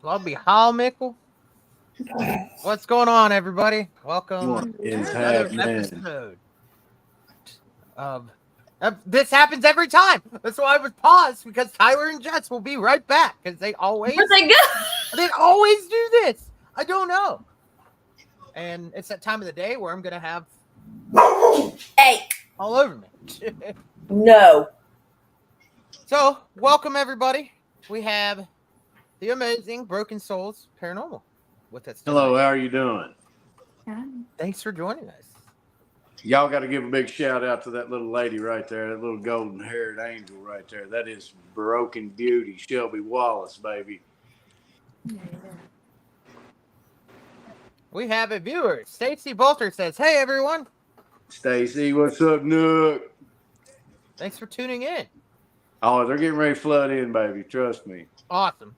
Lovely Hal Mickle. What's going on, everybody? Welcome What to is another happening? episode of. This happens every time. That's why I was paused, because Tyler and Jess will be right back, because they always Where'd they go? they always do this. I don't know. And it's that time of the day where I'm gonna have Hey, all over me. no. So, welcome everybody. We have the amazing Broken Souls Paranormal with us tonight. Hello, how are you doing? Thanks for joining us. Y'all got to give a big shout out to that little lady right there, that little golden haired angel right there. That is Broken Beauty, Shelby Wallace, baby. We have a viewer. Stacy Bolter says, "Hey everyone, Stacy, what's up, Nook? thanks for tuning in." Oh, they're getting ready to flood in, baby. Trust me. Awesome.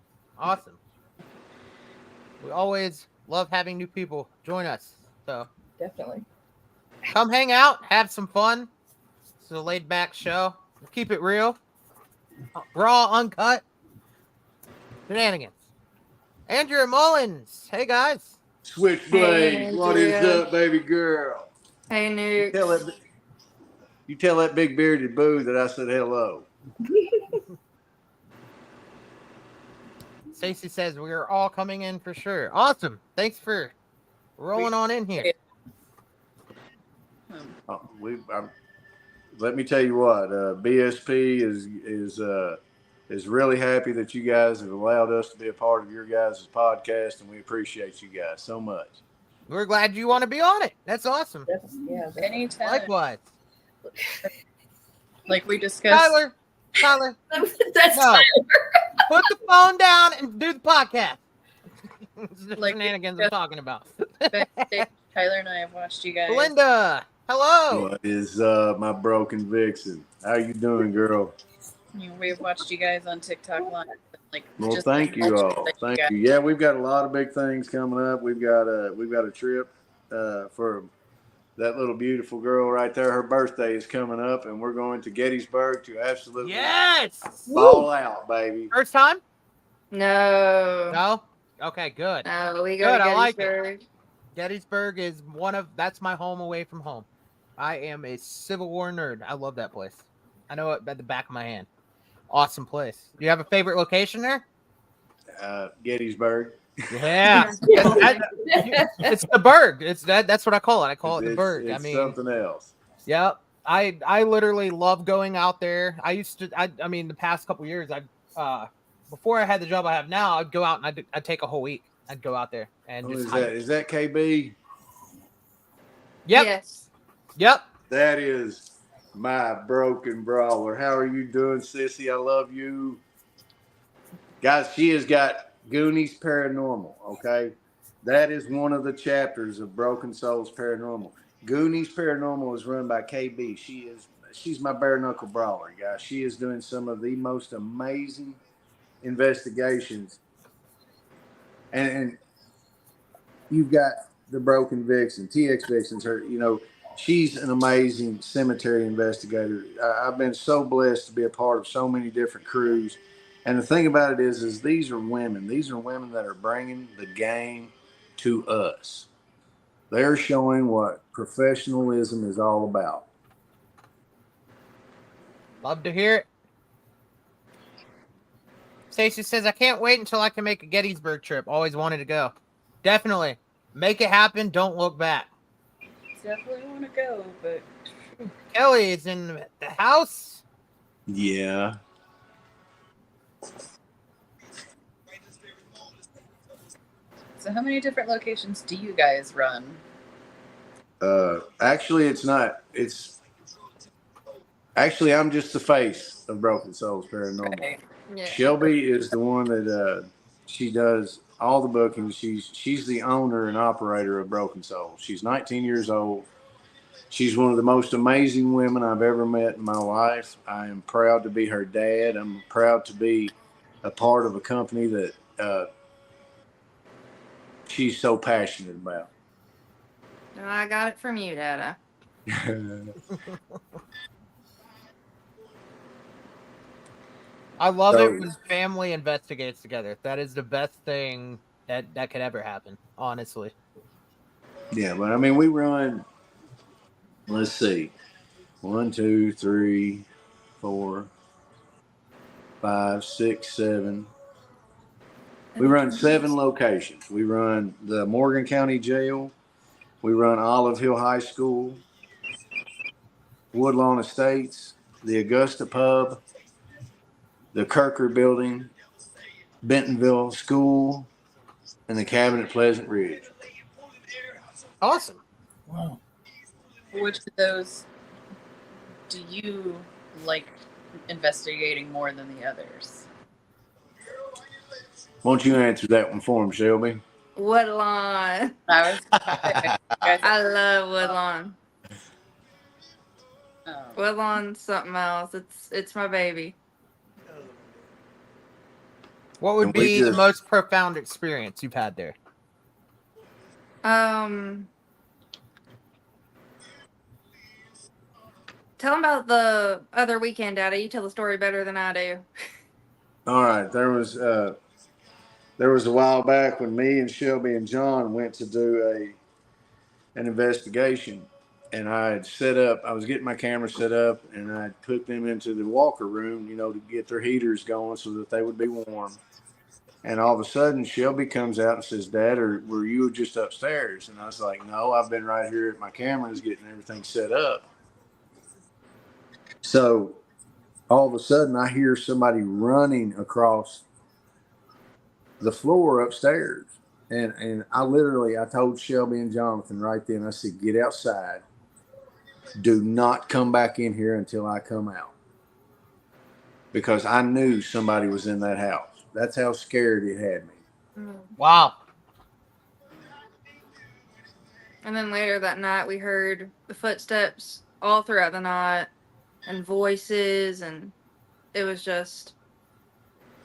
We always love having new people join us. So Definitely. come hang out, have some fun. It's a laid back show. We'll keep it real, raw, uncut shenanigans. Andrea Mullins, hey guys. Switchblade, Hey, what is Andrea. up, baby girl? Hey, You Nuke. tell that big bearded boo that I said hello. Stacy says we are all coming in for sure. Awesome. Thanks for rolling on in here. Let me tell you what, BSP is really happy that you guys have allowed us to be a part of your guys' podcast, and we appreciate you guys so much. We're glad you want to be on it. That's awesome. Anytime. Likewise. Like we discussed. Tyler, That's no. Put the phone down and do the podcast. This is the Like, shenanigans I'm talking about. backstage, Tyler and I have watched you guys. Belinda, hello. What is my broken vixen? How you doing, girl? We've watched you guys on TikTok Live. Like, Well, just thank you all. that Thank got. you. Yeah, we've got a lot of big things coming up. We've got a trip for that little beautiful girl right there. Her birthday is coming up, and we're going to Gettysburg to absolutely ball out, baby. First time? No. No? Okay, good. No, we go Good, to I like Gettysburg. Gettysburg is that's my home away from home. I am a Civil War nerd. I love that place. I know it at the back of my hand. Awesome place. Do you have a favorite location there? Gettysburg. Yeah. It's the Berg. That's what I call it. I call it the Berg. It's something else. Yep. I literally love going out there. I used to the past couple years before I had the job I have now, I'd go out and I'd take a whole week. I'd go out there and just is that KB? Yep. Yes. Yep. That is my broken brawler. How are you doing, sissy? I love you. Guys, she has got Goonies Paranormal, okay? That is one of the chapters of Broken Souls Paranormal. Goonies Paranormal is run by KB. She's my bare knuckle brawler, guys. She is doing some of the most amazing investigations. And you've got the Broken Vixen. TX Vixen's her, she's an amazing cemetery investigator. I've been so blessed to be a part of so many different crews. And the thing about it is these are women. These are women that are bringing the game to us. They're showing what professionalism is all about. Love to hear it. Stacey says, I can't wait until I can make a Gettysburg trip. Always wanted to go. Definitely. Make it happen. Don't look back. Definitely want to go, but Kelly is in the house. Yeah. So how many different locations do you guys run? Actually, it's not. It's actually I'm just the face of Broken Souls Paranormal. Right. Yeah. Shelby is the one that she does all the bookings. She's the owner and operator of Broken Souls. She's 19 years old. She's one of the most amazing women I've ever met in my life. I am proud to be her dad. I'm proud to be a part of a company that she's so passionate about. No, I got it from you, Dada. I love So- it when family investigates together. That is the best thing that could ever happen, honestly. Yeah, but I mean, we run, let's see, 1, 2, 3, 4, 5, 6, 7. We run 7 locations. We run the Morgan County Jail. We run Olive Hill High School, Woodlawn Estates, the Augusta Pub, the Kirker Building, Bentonville School, and the cabin at Pleasant Ridge. Awesome. Wow. Which of those do you like investigating more than the others? Won't you answer that one for him, Shelby? Woodlawn. I was. I love Woodlawn. Um, Woodlawn's something else. It's my baby. What would And we be the just- most profound experience you've had there? Tell them about the other weekend, Daddy. You tell the story better than I do. All right, there was a while back when me and Shelby and John went to do an investigation, and I was getting my camera set up, and I put them into the walker room, to get their heaters going so that they would be warm. And all of a sudden, Shelby comes out and says, "Dad, were you just upstairs?" And I was like, "No, I've been right here at my cameras getting everything set up." So all of a sudden, I hear somebody running across the floor upstairs. And I told Shelby and Jonathan right then, I said, "Get outside. Do not come back in here until I come out." Because I knew somebody was in that house. That's how scared it had me. Wow. And then later that night, we heard the footsteps all throughout the night and voices, and it was just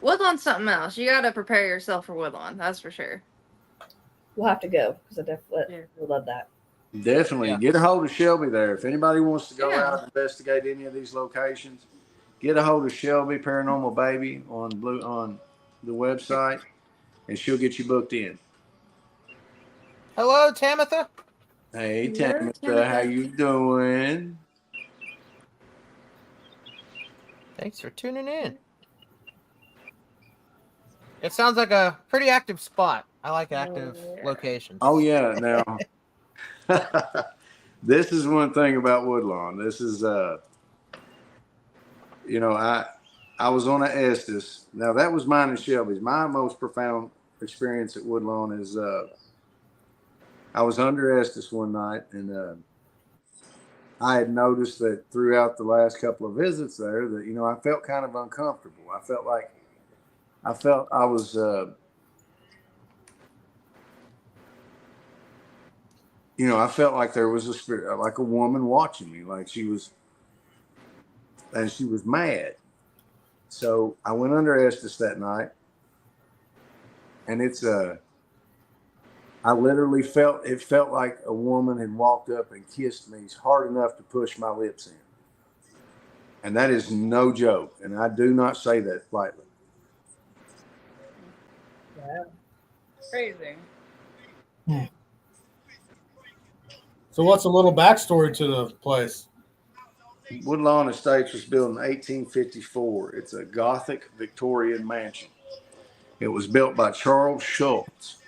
Woodlawn's something else. You got to prepare yourself for Woodlawn, that's for sure. We'll have to go because I definitely would love that. Definitely. Yeah. Get a hold of Shelby there. If anybody wants to go Yeah. out and investigate any of these locations, get a hold of Shelby Paranormal Baby on the website, and she'll get you booked in. Hello, Tamitha. Hey, Hello, Tamitha, how Tamitha. you doing? Thanks for tuning in. It sounds like a pretty active spot. I like active Yeah. locations. Oh yeah, now this is one thing about Woodlawn. This is I was on an Estes. Now that was mine and Shelby's. My most profound experience at Woodlawn is I was under Estes one night, and I had noticed that throughout the last couple of visits there that I felt kind of uncomfortable. I felt I was I felt like there was a spirit, like a woman watching me, like she was mad. So I went under Estes that night, and I literally felt like a woman had walked up and kissed me hard enough to push my lips in. And that is no joke. And I do not say that lightly. Crazy. So what's a little backstory to the place? Woodlawn Estates was built in 1854. It's a Gothic Victorian mansion. It was built by Charles Schultz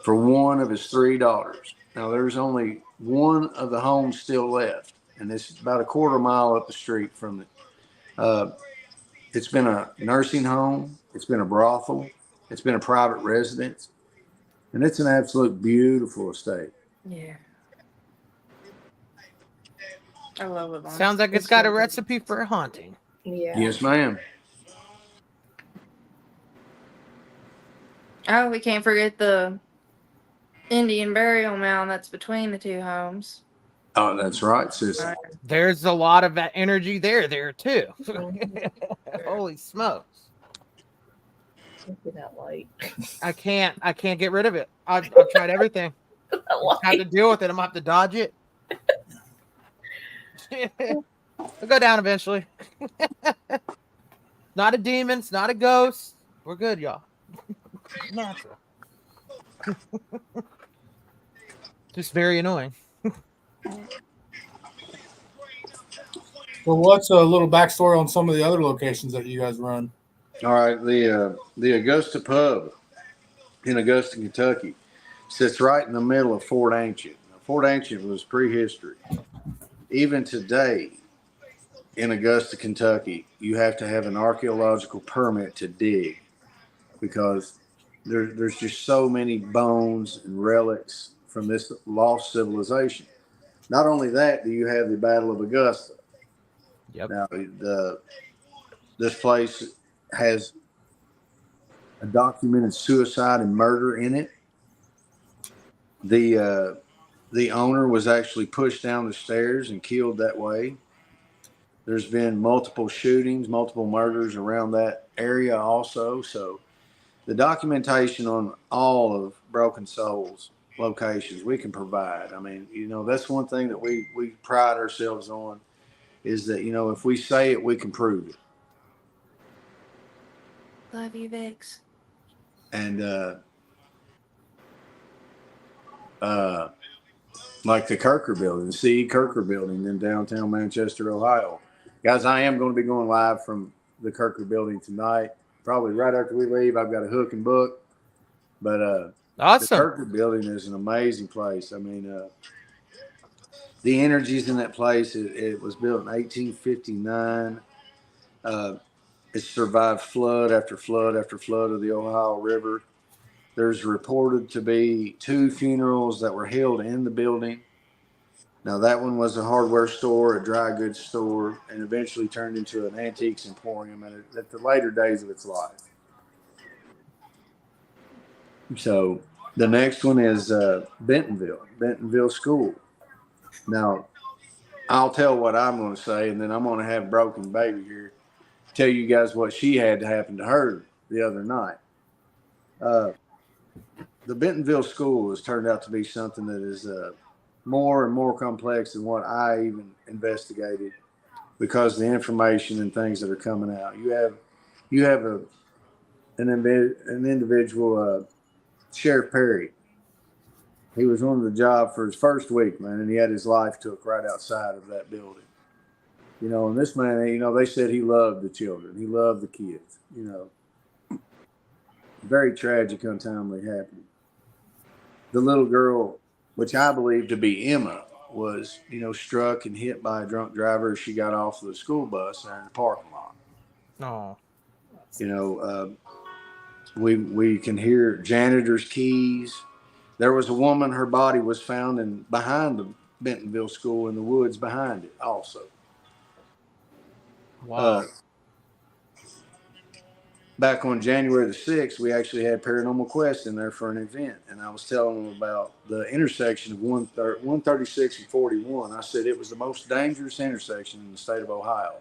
for one of his 3 daughters. Now, there's only one of the homes still left, and it's about a quarter mile up the street from it. It's been a nursing home. It's been a brothel. It's been a private residence. And it's an absolute beautiful estate. Yeah. I love Woodlawn. Sounds like it's got a recipe for a haunting. Yeah. Yes, ma'am. Oh, we can't forget the Indian burial mound that's between the two homes. Oh, that's right, sis. There's a lot of that energy there too. Holy smokes. Look at that light. I can't get rid of it. I've tried everything. That I have to light. deal with it. I'm gonna have to dodge it. It'll go down eventually. Not a demon, it's not a ghost. We're good, y'all. Natural. Just very annoying. So what's a little backstory on some of the other locations that you guys run? All right, the Augusta Pub in Augusta, Kentucky, sits right in the middle of Fort Ancient. Now, Fort Ancient was prehistory. Even today, in Augusta, Kentucky, you have to have an archaeological permit to dig because there's just so many bones and relics from this lost civilization. Not only that, do you have the Battle of Augusta. Yep. Now, this place has a documented suicide and murder in it. The owner was actually pushed down the stairs and killed that way. There's been multiple shootings, multiple murders around that area also. So the documentation on all of Broken Souls locations we can provide. I mean, that's one thing that we pride ourselves on is that, if we say it, we can prove it. Love you, Vix. And like the Kirker building, the C.E. Kirker building in downtown Manchester, Ohio. Guys, I am going to be going live from the Kirker building tonight. Probably right after we leave. I've got a hook and book. But Awesome. the Kirker building is an amazing place. I mean, the energies in that place, it was built in 1859. It survived flood after flood after flood of the Ohio River. There's reported to be 2 funerals that were held in the building. Now, that one was a hardware store, a dry goods store, and eventually turned into an antiques emporium at the later days of its life. So the next one is Bentonville School. Now, I'll tell what I'm going to say, and then I'm going to have Broken Baby here tell you guys what she had to happen to her the other night. The Bentonville School has turned out to be something that is more and more complex than what I even investigated because of the information and things that are coming out. You have an individual, Sheriff Perry. He was on the job for his first week, man, and he had his life took right outside of that building. And this man, they said he loved the children. He loved the kids, Very tragic, untimely happening. The little girl, which I believe to be Emma, was, struck and hit by a drunk driver as she got off the school bus there in the parking lot. Oh. We can hear janitor's keys. There was a woman, her body was found behind the Bentonville School in the woods behind it also. Wow. Back on January the 6th, we actually had Paranormal Quest in there for an event, and I was telling them about the intersection of 136 and 41. I said it was the most dangerous intersection in the state of Ohio.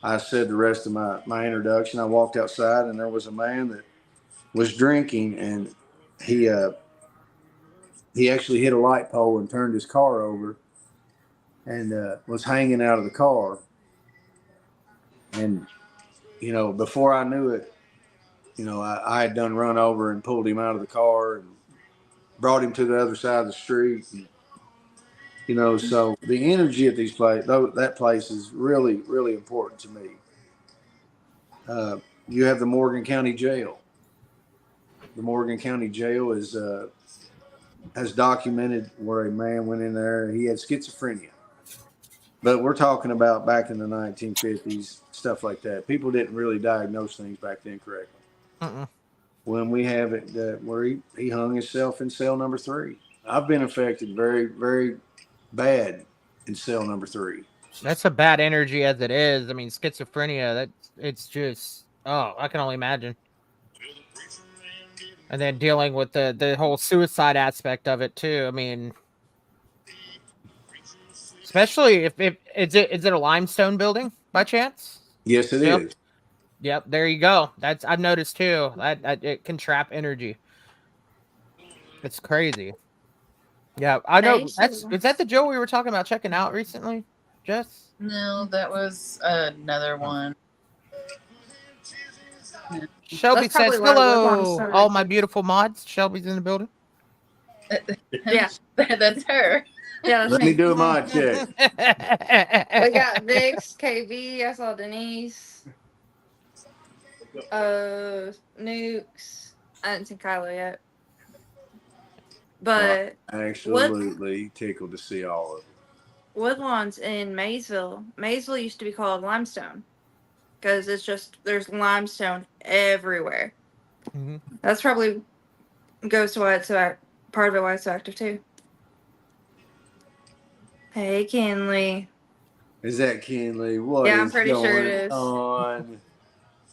I said the rest of my introduction. I walked outside, and there was a man that was drinking, and he actually hit a light pole and turned his car over and was hanging out of the car. And before I knew it, I had done run over and pulled him out of the car and brought him to the other side of the street. And, so the energy at these places, that place is really, really important to me. You have the Morgan County Jail. The Morgan County Jail has documented where a man went in there. He had schizophrenia. But we're talking about back in the 1950s, stuff like that. People didn't really diagnose things back then correctly. When we have it where he hung himself in cell number 3. I've been affected very, very bad in cell number 3. That's a bad energy as it is. I mean, schizophrenia, it's just, oh, I can only imagine. And then dealing with the whole suicide aspect of it too. I mean, especially if is it a limestone building by chance? Yes, it Yep. is. Yep, there you go. That's I've noticed too. That it can trap energy. It's crazy. Yeah, I know. Is that the Joe we were talking about checking out recently? Jess? No, that was another one. Shelby That's probably says, why Woodlawn hello, started. all my beautiful mods. Shelby's in the building. Yeah. That's her. Yeah, that's Let me me. do a mod check. We got Vix, KB. I saw Denise. Nukes. I didn't see Kylo yet. But Absolutely tickled to see all of them. Woodlawn's in Maysville. Maysville used to be called Limestone because it's just there's limestone everywhere. Mm-hmm. That's probably goes to why it's so part of it why it's so active too. Hey, Kinley. Is that Kenley? What Yeah, I'm is pretty sure it going is. on?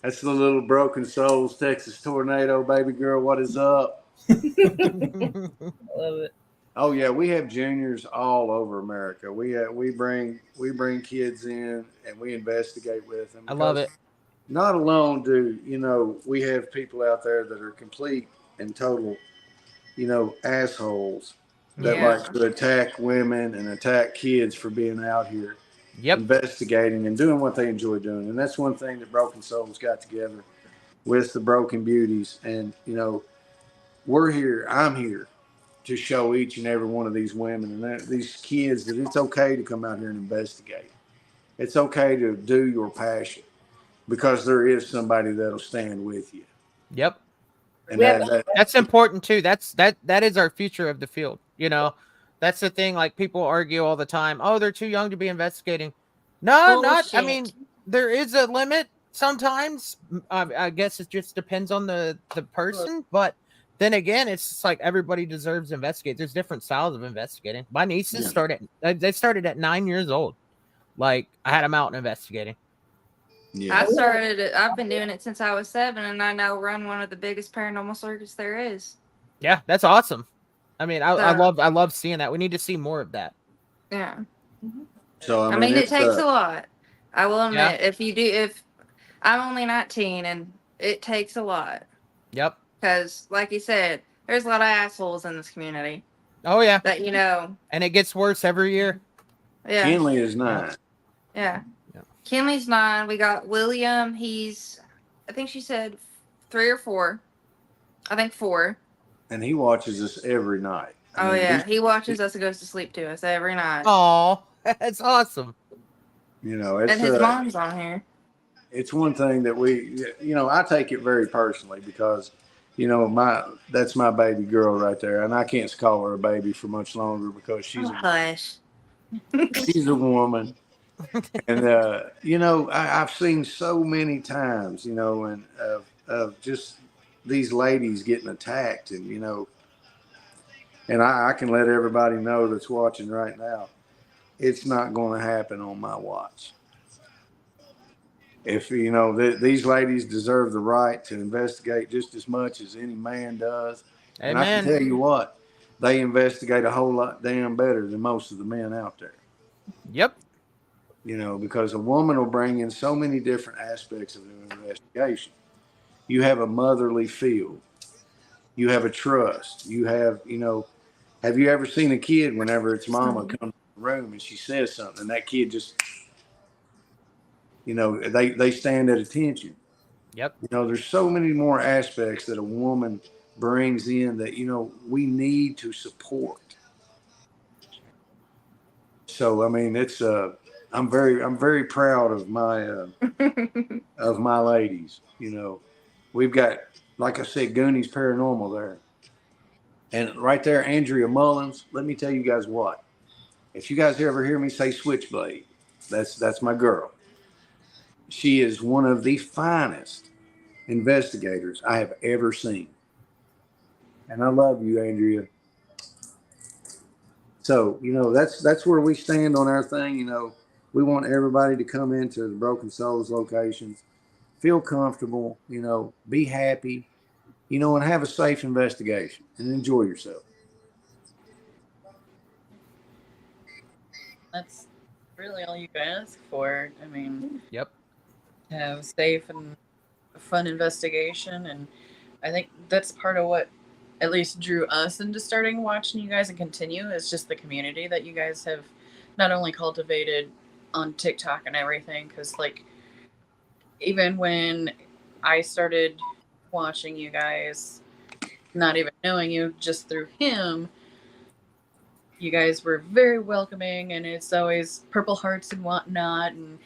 That's the little Broken Souls Texas tornado, baby girl. What is up? Love it. Oh yeah, we have juniors all over America. We bring kids in and we investigate with them. I love it. Not alone do we have people out there that are complete and total, assholes that Yeah. like to attack women and attack kids for being out here. Yep. Investigating and doing what they enjoy doing. And that's one thing that Broken Souls got together with the Broken Beauties. And, we're here, I'm here to show each and every one of these women and these kids that it's okay to come out here and investigate. It's okay to do your passion because there is somebody that'll stand with you. Yep. And that's important too. That is our future of the field. That's the thing. Like people argue all the time. Oh, they're too young to be investigating. No, not. I mean, there is a limit sometimes. I guess it just depends on the person. But then again, it's just like everybody deserves to investigate. There's different styles of investigating. My nieces they started at 9 years old. Like I had them out and investigating. Yeah. I've been doing it since I was 7, and I now run one of the biggest paranormal circuits there is. Yeah, that's awesome. I mean, I love seeing that. We need to see more of that. Yeah. So I mean it takes a lot. I will admit, if I'm only 19, and it takes a lot. Yep. Because, like you said, there's a lot of assholes in this community. Oh yeah. That And it gets worse every year. Yeah. Kinley is 9. Yeah. Kinley's 9. We got William. He's, I think she said 3 or 4. I think 4. And he watches us every night. I mean, he watches us and goes to sleep to us every night. Oh, that's awesome. It's, and his mom's on here. It's one thing that I take it very personally because, that's my baby girl right there. And I can't call her a baby for much longer because she's she's a woman. And, I've seen so many times, and of just these ladies getting attacked and, and I can let everybody know that's watching right now, it's not going to happen on my watch. If, these ladies deserve the right to investigate just as much as any man does. Amen. And I can tell you what, they investigate a whole lot damn better than most of the men out there. Yep. Because a woman will bring in so many different aspects of the investigation. You have a motherly feel. You have a trust. You have, have you ever seen a kid whenever its mama comes to the room and she says something and that kid just, they stand at attention. Yep. There's so many more aspects that a woman brings in that, we need to support. So, I mean, it's, I'm very proud of my ladies. We've got, like I said, Goonies Paranormal there, and right there, Andrea Mullins. Let me tell you guys what. If you guys ever hear me say Switchblade, that's my girl. She is one of the finest investigators I have ever seen, and I love you, Andrea. So, that's where we stand on our thing. We want everybody to come into the Broken Souls locations, feel comfortable, be happy, and have a safe investigation and enjoy yourself. That's really all you can ask for. I mean, Yep. have safe and fun investigation, and I think that's part of what at least drew us into starting watching you guys and continue is just the community that you guys have not only cultivated on TikTok and everything, because like even when I started watching you guys, not even knowing you, just through him, you guys were very welcoming, and it's always purple hearts and whatnot, and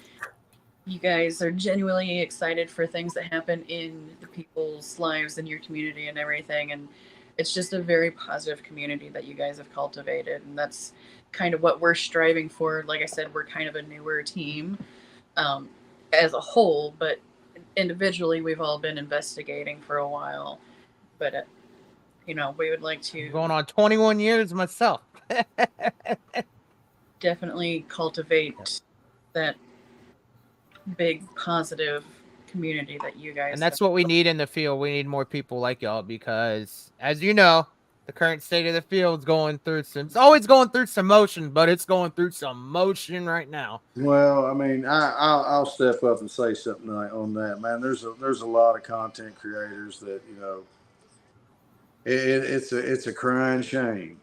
you guys are genuinely excited for things that happen in the people's lives in your community and everything, and it's just a very positive community that you guys have cultivated, and that's kind of what we're striving for. Like I said, we're kind of a newer team as a whole, but individually we've all been investigating for a while, but we would like to Going on 21 years myself. definitely cultivate that big positive community that you guys And that's have. what we need in the field. We need more people like y'all because, as you know, the current state of the field's going through it's always going through some motion, but it's going through some motion right now. Well, I mean, I'll step up and say something on that, man. There's a lot of content creators that it's a crying shame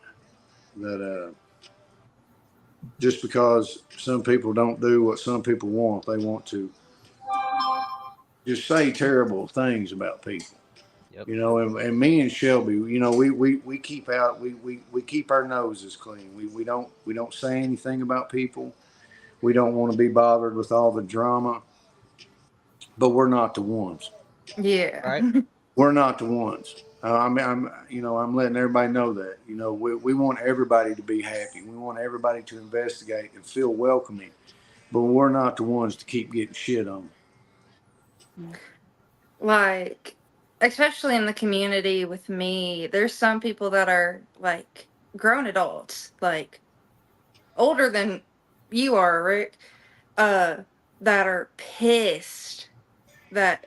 that just because some people don't do what some people want, they want to just say terrible things about people. Yep. And me and Shelby, we keep out, we keep our noses clean. We don't say anything about people. We don't want to be bothered with all the drama, but we're not the ones. Yeah. Right. We're not the ones. I'm letting everybody know that. We want everybody to be happy. We want everybody to investigate and feel welcoming, but we're not the ones to keep getting shit on. Like, especially in the community with me, there's some people that are like grown adults, like older than you are, Rick, that are pissed that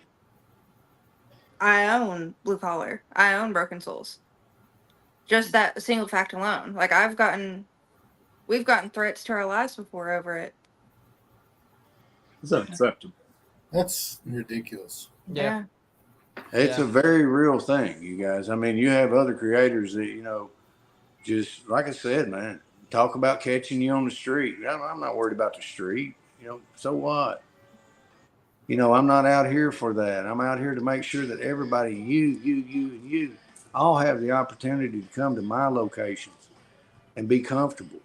I own Blue Collar. I own Broken Souls. Just that single fact alone. Like we've gotten threats to our lives before over it. It's unacceptable. That's ridiculous. Yeah. It's a very real thing, you guys. I mean, you have other creators that, just like I said, man, talk about catching you on the street. I'm not worried about the street. So what? I'm not out here for that. I'm out here to make sure that everybody, you, all have the opportunity to come to my locations and be comfortable.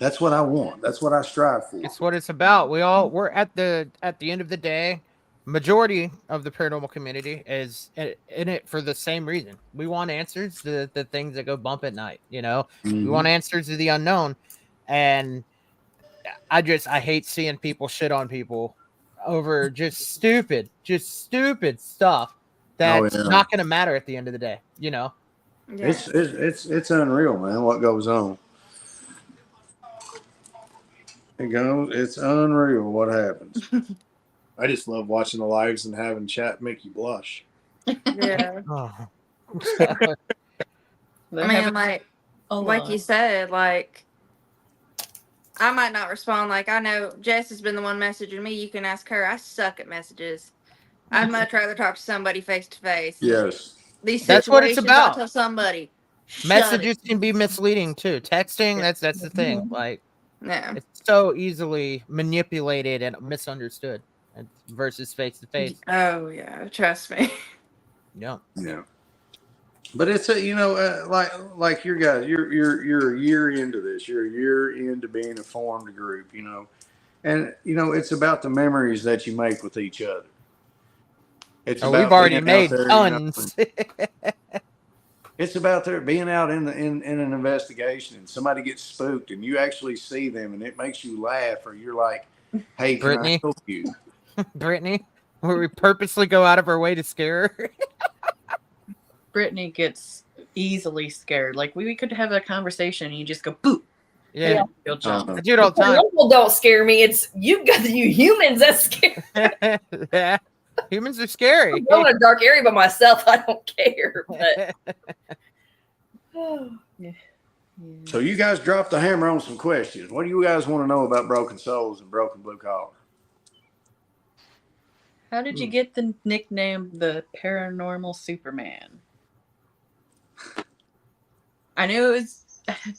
That's what I want. That's what I strive for. It's what it's about. We're at the end of the day, majority of the paranormal community is in it for the same reason. We want answers to the things that go bump at night. We want answers to the unknown, and I hate seeing people shit on people over just stupid stuff that's not going to matter at the end of the day. Yeah. It's unreal, man. What goes on? It's unreal what happens. I just love watching the lives and having chat make you blush. Yeah. Oh. I mean, like you said, like, I might not respond. Like, I know Jess has been the one messaging me. You can ask her. I suck at messages. I'd much rather talk to somebody face to face. Yes. These That's what it's situations, about. I'll tell somebody. Messages can be misleading too. Texting, that's the thing. Like, Yeah. it's so easily manipulated and misunderstood versus face to face. Oh yeah, trust me. Yeah. But it's like your guys, you're a year into this. You're a year into being a formed group, and it's about the memories that you make with each other. It's about we've already being out made there, tons. It's about being out in an investigation and somebody gets spooked and you actually see them and it makes you laugh, or you're like, "Hey, can Brittany? I help you?" Brittany, where we purposely go out of our way to scare her. Brittany gets easily scared. Like we could have a conversation and you just go boop. Yeah, You'll jump. I do it all the time. People don't scare me. It's you humans that scare Yeah, humans are scary. me. I go in a dark area by myself. I don't care. But So you guys dropped the hammer on some questions. What do you guys want to know about Broken Souls and Broken Blue Collar? How did you get the nickname the Paranormal Superman? I knew it was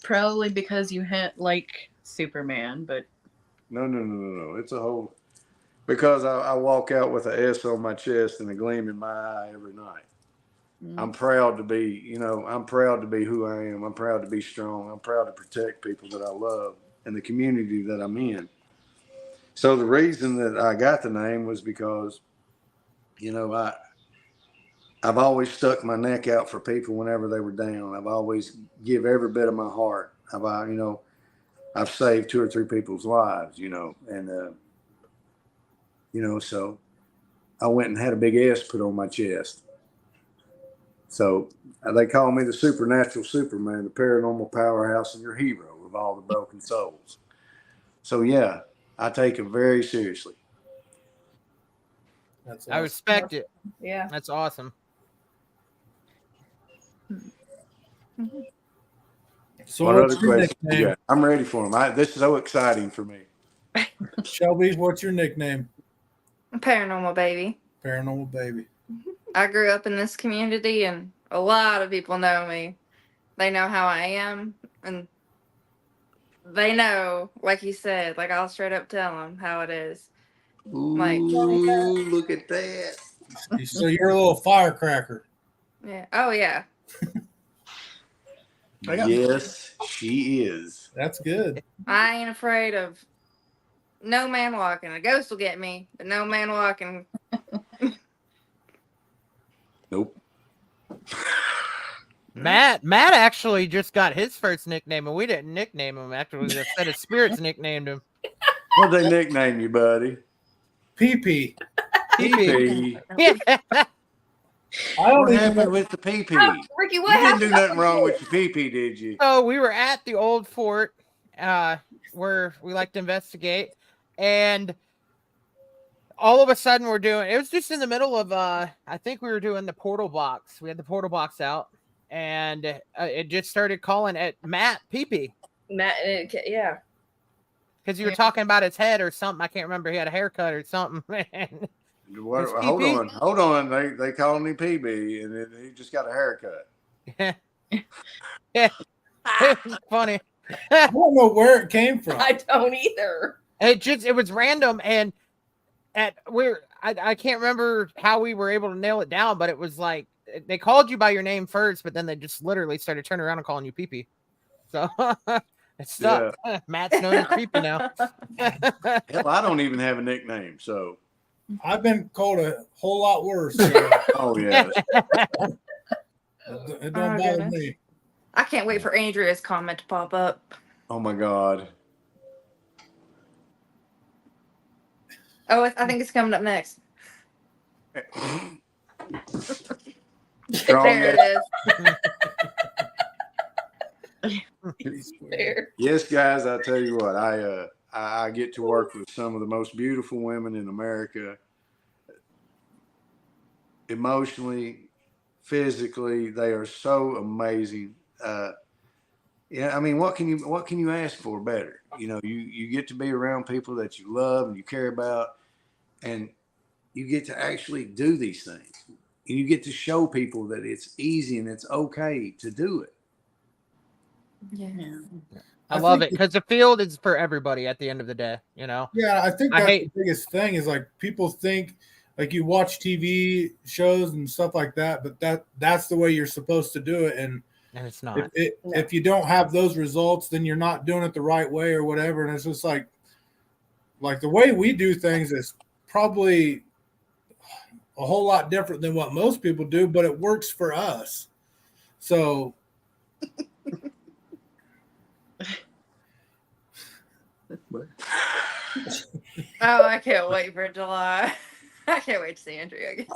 probably because you had like Superman, but No. It's a whole because I walk out with an S on my chest and a gleam in my eye every night. I'm proud to be, I'm proud to be who I am. I'm proud to be strong. I'm proud to protect people that I love and the community that I'm in. So the reason that I got the name was because, I've always stuck my neck out for people whenever they were down. I've always give every bit of my heart. I've saved 2 or 3 people's lives, and so I went and had a big S put on my chest. So they call me the supernatural Superman, the paranormal powerhouse, and your hero of all the broken souls. So yeah, I take it very seriously. That's I awesome. respect it. yeah. That's awesome. So What what's other your questions you nickname? got? I'm ready for them. This is so exciting for me. Shelby, what's your nickname? Paranormal baby. Paranormal Baby. I grew up in this community, and a lot of people know me. They know how I am, and they know, like you said, like I'll straight up tell them how it is. Like, Ooh, look at that. So you're a little firecracker. yeah, oh yeah, Yes, she is. That's good. I ain't afraid of no man walking. A ghost will get me, but no man walking. Nope. Matt actually just got his first nickname, and we didn't nickname him. Actually, the set of spirits nicknamed him. What'd they nickname you, buddy? PP. PP. Yeah. I don't What even happened know. with the PP? Ricky, You what didn't happened? do nothing wrong with your PP, did you? So we were at the old fort, where we like to investigate, and all of a sudden it was just in the middle of I think we were doing the portal box. We had the portal box out, and it just started calling at Matt Peepee Matt, yeah. because you were talking about his head or something. I can't remember. He had a haircut or something. It's Hold on. They call me PB, and he just got a haircut. Yeah. It was funny. I don't know where it came from. I don't either. It was random, and I can't remember how we were able to nail it down, but it was like they called you by your name first, but then they just literally started turning around and calling you Pee-Pee. So it stuck. Yeah. Matt's known as Pee-Pee now. Hell, I don't even have a nickname, so I've been called a whole lot worse. So oh yeah. it don't bother me. I can't wait for Andrea's comment to pop up. Oh my God. Oh, I think it's coming up next. Strong There it is. Fair. Yes, guys, I tell you what, I get to work with some of the most beautiful women in America. Emotionally, physically, they are so amazing. Yeah, I mean, what can you ask for better? You get to be around people that you love and you care about, and you get to actually do these things. And you get to show people that it's easy and it's okay to do it. Yeah. I love it because the field is for everybody at the end of the day, Yeah, I think that's the biggest thing is like people think like you watch TV shows and stuff like that, but that's the way you're supposed to do it. And it's not. If you don't have those results, then you're not doing it the right way or whatever. And it's just like the way we do things is probably a whole lot different than what most people do, but it works for us. So Oh, I can't wait for July. I can't wait to see Andrea again.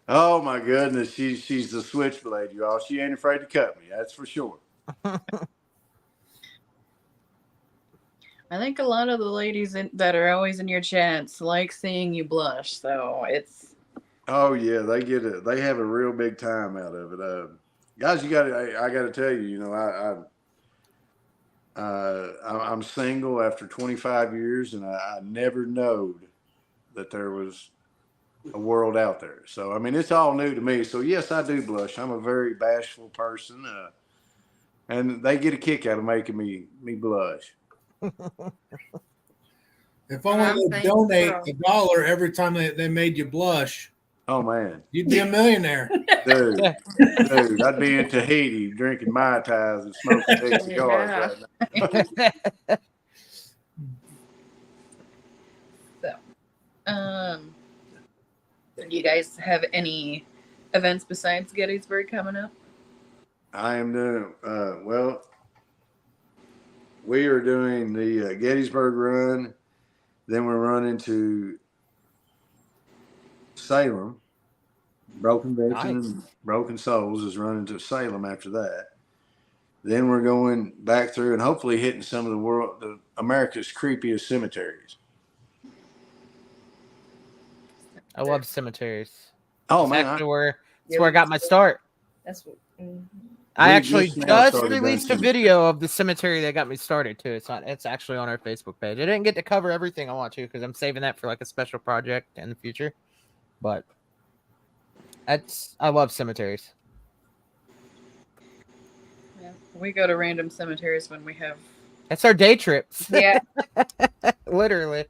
Oh my goodness, she's the switchblade, y'all. She ain't afraid to cut me. That's for sure. I think a lot of the ladies that are always in your chats like seeing you blush, so it's. Oh yeah, they have a real big time out of it. Guys, I got to tell you, you know, I'm single after 25 years, and I never knowed that there was a world out there. So I mean, it's all new to me. So yes, I do blush. I'm a very bashful person, and they get a kick out of making me blush. If only they donate $1 every time they made you blush, Oh man, you'd be a millionaire. dude, I'd be in Tahiti drinking Mai Tais and smoking big cigars right now. So, do you guys have any events besides Gettysburg coming up? I am doing well. We are doing the Gettysburg run. Then we're running to Salem. Broken Vision and Broken Souls is running to Salem after that. Then we're going back through and hopefully hitting some of the America's creepiest cemeteries. I love cemeteries. Oh It's man, actually where I got my start. That's what. I We actually just now just started released a doing video of the cemetery that got me started too. It's actually on our Facebook page. I didn't get to cover everything I want to because I'm saving that for like a special project in the future. But I love cemeteries. Yeah, we go to random cemeteries when we have. That's our day trips. Yeah. Literally.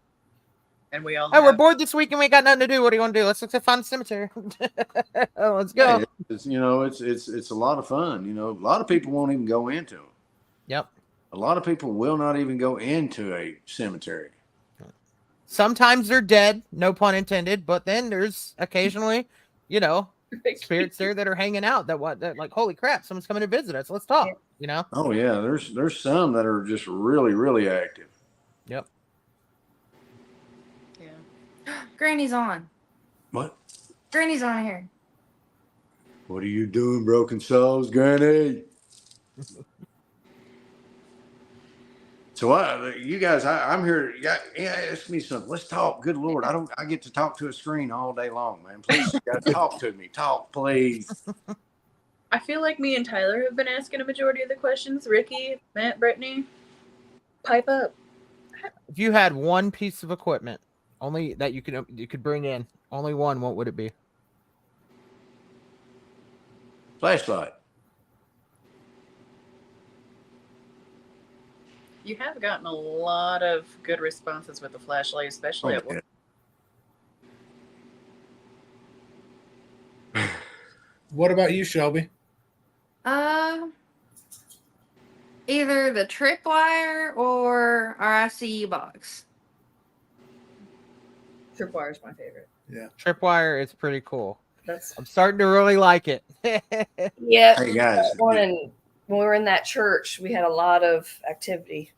And we all. Oh, we're bored this week and we got nothing to do. What are you going to do? Let's look to find a cemetery. Oh, let's go. Hey, it's a lot of fun. You know, a lot of people won't even go into them. Yep. A lot of people will not even go into a cemetery. Sometimes they're dead, no pun intended, but then there's occasionally, spirits there that are hanging out that like, holy crap, someone's coming to visit us. Let's talk, Oh yeah, there's some that are just really, really active. Yep. Yeah. Granny's on. What? Granny's on here. What are you doing, Broken Souls, Granny? So you guys, I'm here. Ask me something. Let's talk. Good Lord, I get to talk to a screen all day long, man. Please, you guys, talk to me. Talk, please. I feel like me and Tyler have been asking a majority of the questions. Ricky, Matt, Brittany, pipe up. If you had one piece of equipment, only that you could bring in, only one, what would it be? Flashlight. You have gotten a lot of good responses with the flashlight, especially at work. What about you, Shelby? Either the tripwire or our ICU box. Tripwire is my favorite. Yeah. Tripwire is pretty cool. That's I'm starting to really like it. yeah. Hey guys. When we were in that church, we had a lot of activity.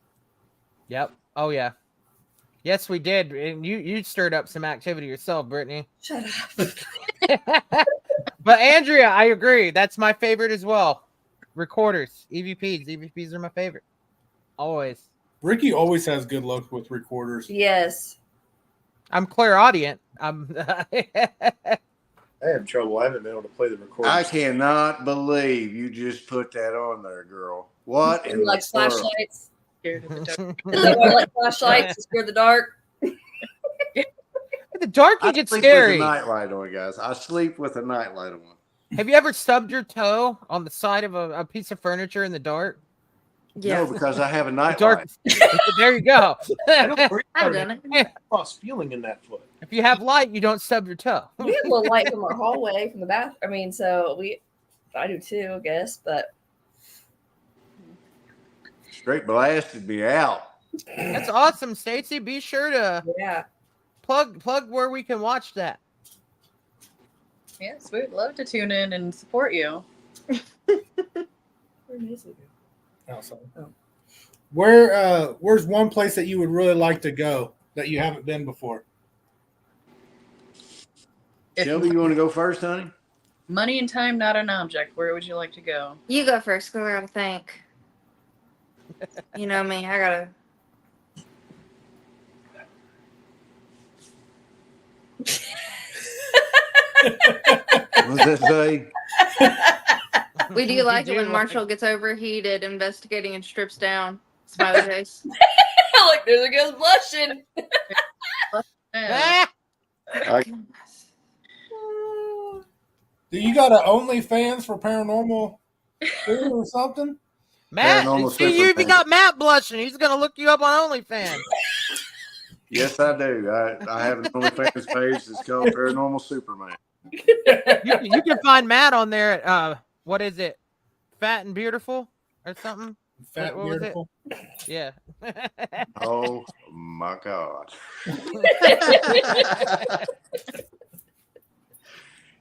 Yep. Oh yeah. Yes, we did. And you stirred up some activity yourself, Brittany. Shut up. But Andrea, I agree. That's my favorite as well. Recorders, EVPs. EVPs are my favorite. Always. Ricky always has good luck with recorders. Yes. I'm clairaudient. I have trouble. I haven't been able to play the recorder. I cannot believe you just put that on there, girl. What in You like the world? flashlights? Scared of the dark. Is that why you like flashlights? To scare the dark? The dark I can get sleep scary. with a nightlight on, guys. I sleep with a nightlight on. Have you ever stubbed your toe on the side of a piece of furniture in the dark? No, because I have a The dark. nightlight. There you go. I've done it. Lost feeling in that foot. If you have light, you don't stub your toe. We have a little light from our hallway from the bath. I mean, so I do too, I guess, but Straight blasted me out. That's awesome, Stacey. Be sure to yeah. plug where we can watch that. Yes, we'd love to tune in and support you. Where's one place that you would really like to go that you haven't been before? If Shelby, you want to go first, honey? money and time not an object, where would you like to go? You go first, because I gotta think. You know me, I gotta. What's that say? We do like it do when like- Marshall gets overheated investigating and strips down. Smiley face. Like there's a girl blushing. Yeah. I- Do you got an OnlyFans for paranormal too or something? Matt, Paranormal see you Superfan. got Matt blushing. He's gonna look you up on OnlyFans. Yes, I do. I have an OnlyFans page that's called Paranormal Superman. You can find Matt on there at what is it? Fat and Beautiful or something? Fat What was it? beautiful. Yeah. Oh my God.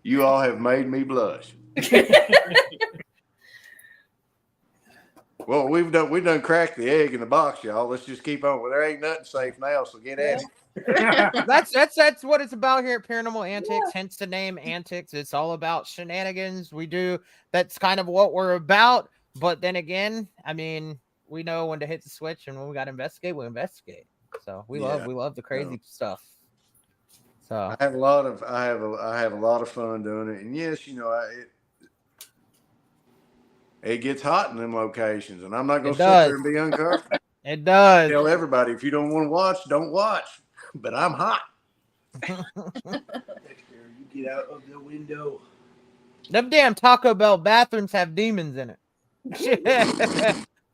You all have made me blush. Well, we've done cracked the egg in the box, y'all. Let's just keep on. Well, there ain't nothing safe now, so get at it. That's what it's about here at Paranormal Antics, hence the name Antics. It's all about shenanigans. That's kind of what we're about. But then again, I mean, we know when to hit the switch, and when we got to investigate, we investigate. So we love the crazy stuff. So I have a lot of fun doing it, and yes, it gets hot in them locations, and I'm not going to sit there and be uncomfortable. it does. Tell everybody if you don't want to watch, don't watch. But I'm hot. You get out of the window. Them damn Taco Bell bathrooms have demons in it.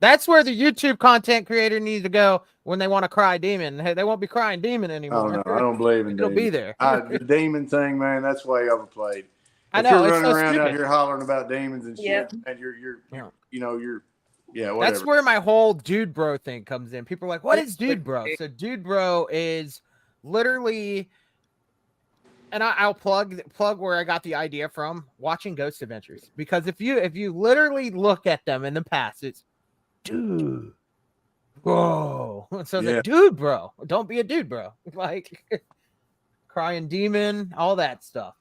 That's where the YouTube content creator needs to go when they want to cry demon. Hey, they won't be crying demon anymore. Oh no, I don't believe in It'll demons. be there. The demon thing, man, that's way overplayed. I If know, you're it's running so around out stupid. here hollering about demons and shit, Yep. and you're whatever. That's where my whole dude bro thing comes in. People are like, what is dude bro? So dude bro is literally, and I'll plug where I got the idea from, watching Ghost Adventures. Because if you literally look at them in the past, it's dude bro. So it's like, dude bro, don't be a dude bro. Like crying demon, all that stuff.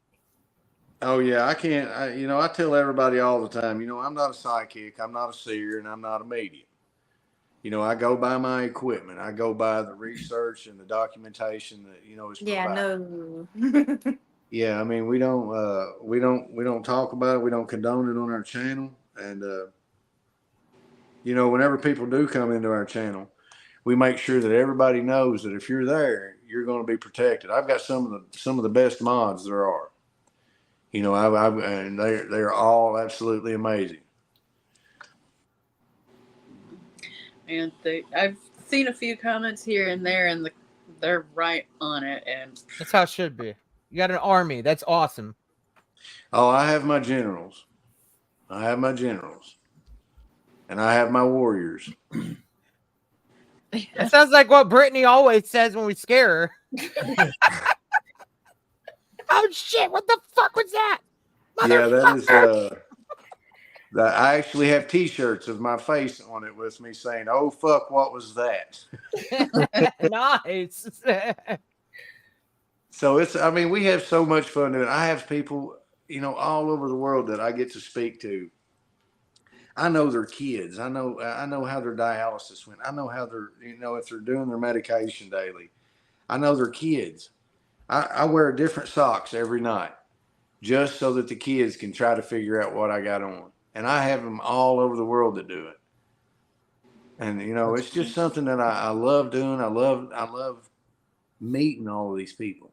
Oh yeah, I can't. I tell everybody all the time. I'm not a psychic. I'm not a seer, and I'm not a medium. I go by my equipment. I go by the research and the documentation that is provided. No. Yeah, I mean we don't talk about it. We don't condone it on our channel. And whenever people do come into our channel, we make sure that everybody knows that if you're there, you're going to be protected. I've got some of the best mods there are. And they're all absolutely amazing. And I've seen a few comments here and there, and they're right on it. And That's how it should be. You got an army. That's awesome. Oh, I have my generals. And I have my warriors. That sounds like what Brittany always says when we scare her. Oh shit! What the fuck was that? Yeah, that is. I actually have T-shirts of my face on it with me saying, "Oh fuck, what was that?" Nice. So we have so much fun doing it. I have people, all over the world that I get to speak to. I know their kids. I know how their dialysis went. I know how they're, if they're doing their medication daily. I know their kids. I wear different socks every night just so that the kids can try to figure out what I got on. And I have them all over the world that do it. And, it's just something that I love doing. I love meeting all of these people.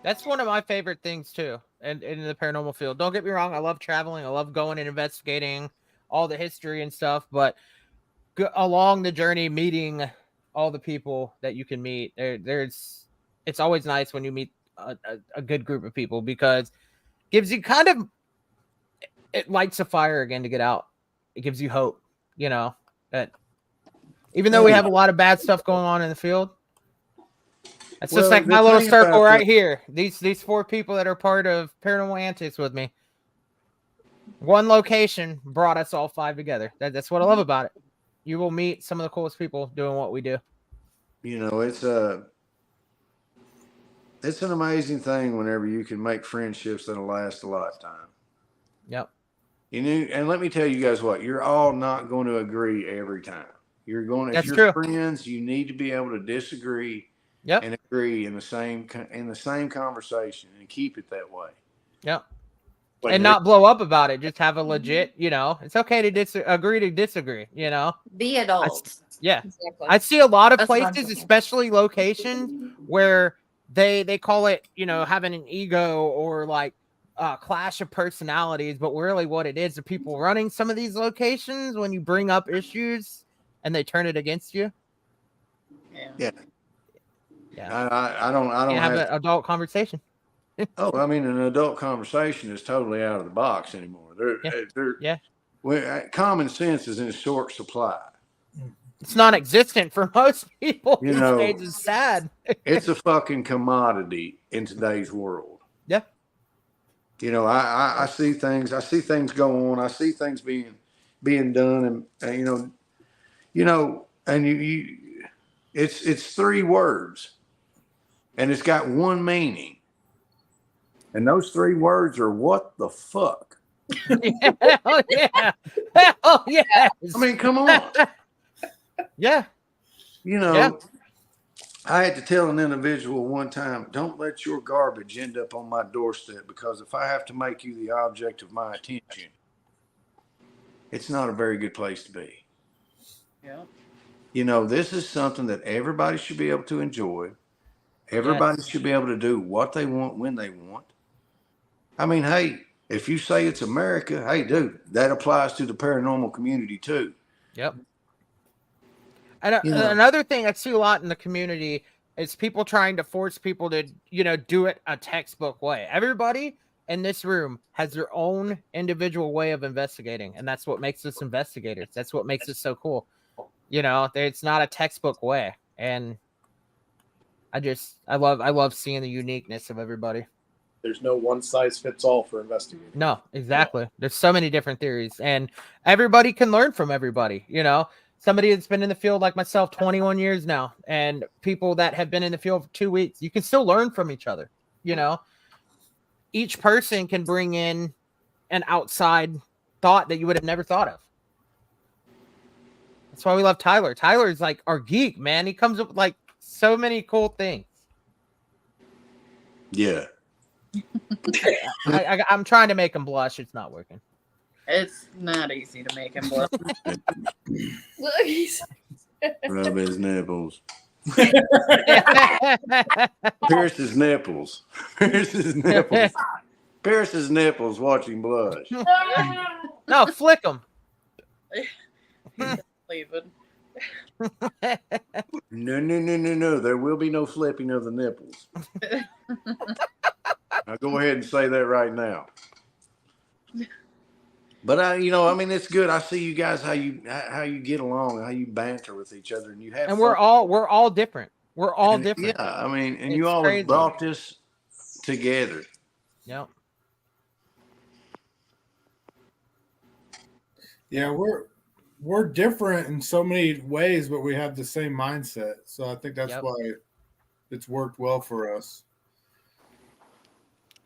That's one of my favorite things too, and in the paranormal field. Don't get me wrong, I love traveling. I love going and investigating all the history and stuff. But along the journey, meeting all the people that you can meet, it's always nice when you meet a good group of people, because it gives you it lights a fire again to get out. It gives you hope, that even though we have a lot of bad stuff going on in the field. It's just like my little circle right here. These 4 people that are part of Paranormal Antics with me. One location brought us all 5 together. That's what I love about it. You will meet some of the coolest people doing what we do. It's it's an amazing thing whenever you can make friendships that'll last a lifetime. Yep. You know, and let me tell you guys what, you're all not going to agree every time. You're going, if That's you're true. friends, you need to be able to disagree Yep. and agree in the same conversation and keep it that way. Yep. Like, And not blow up about it. Just have a legit, it's okay to agree to disagree, Be adults. Yeah. Exactly. I see a lot of That's what I'm places, saying. especially locations, where they call it, having an ego or like clash of personalities, but really what it is, the people running some of these locations, when you bring up issues and they turn it against you. Yeah. Yeah. I don't You have have an adult conversation. Oh, I mean, an adult conversation is totally out of the box anymore. Yeah. Common sense is in short supply. It's non-existent for most people You these know, days. It's sad. It's a fucking commodity in today's world. Yeah. I see things. I see things go on. I see things being done, and and it's three words, and it's got one meaning, and those three words are what the fuck. Hell yeah. Hell yes. I mean, come on. Yeah. Yeah. I had to tell an individual one time, don't let your garbage end up on my doorstep, because if I have to make you the object of my attention, it's not a very good place to be. Yeah. This is something that everybody should be able to enjoy. Everybody should be able to do what they want when they want. I mean, hey, if you say it's America, hey, dude, that applies to the paranormal community too. Yep. And another thing I see a lot in the community is people trying to force people to, do it a textbook way. Everybody in this room has their own individual way of investigating, and that's what makes us investigators. That's what makes it so cool. It's not a textbook way, and I love seeing the uniqueness of everybody. There's no one size fits all for investigating. No, exactly. There's so many different theories, and everybody can learn from everybody. Somebody that's been in the field like myself 21 years now, and people that have been in the field for 2 weeks, you can still learn from each other. Each person can bring in an outside thought that you would have never thought of. That's why we love Tyler. Tyler's like our geek, man. He comes up with like so many cool things. Yeah. I'm trying to make him blush. It's not working. It's not easy to make him blush. Look, he's Rub his nipples. Pierce his nipples. Pierce his nipples. Pierce his nipples. Watch him blush. No, flick him. Leaving. No. There will be no flipping of the nipples. I'll go ahead and say that right now. But it's good. I see you guys how you get along, how you banter with each other, and you have. And fun. we're all different. We're all different. Yeah, and It's you all crazy. have brought this together. Yep. Yeah, we're different in so many ways, but we have the same mindset. So I think that's why it's worked well for us.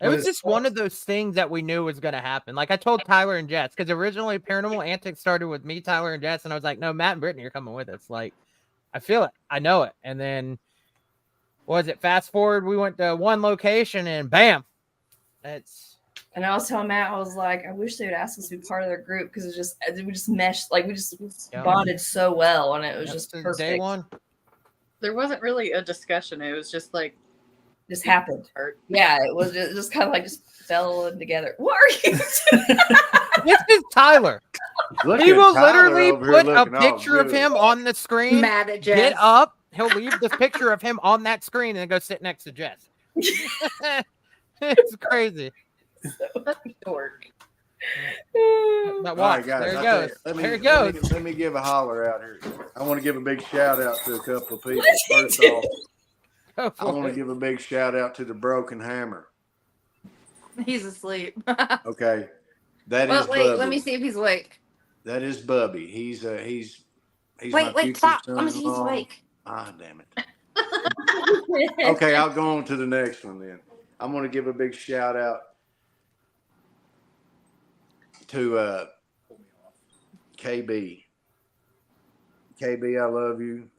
It was just one of those things that we knew was going to happen. Like I told Tyler and Jess, because originally Paranormal Antics started with me, Tyler, and Jess, and I was like, no, Matt and Brittany are coming with us. Like, I feel it. I know it. And then, fast forward, we went to one location, and bam. And I was telling Matt, I was like, I wish they would ask us to be part of their group, because we just meshed, like we just bonded so well, and it was just perfect. Day one. There wasn't really a discussion. It was just like Just happened. Yeah, it was just kind of like just fell in together. What are you doing? This is Tyler. Look He at will Tyler literally over here put a looking all picture of good. him on the screen. Mad at Jess. Get up. He'll leave the picture of him on that screen and then go sit next to Jess. It's crazy. dork. But All watch, right, guys, there he I'll goes. tell you, There he goes. Let me give a holler out here. I want to give a big shout out to a couple of people. What's he First doing? off, Go I for want to it. give a big shout out to the Broken Hammer. He's asleep. Okay, that is Well, wait, Bubby. let me see if he's awake. That is Bubby. He's my Wait, future stop. Let me see if he's son-in-law. awake. Ah, damn it. Okay, I'll go on to the next one then. I'm going to give a big shout out to KB. KB, I love you.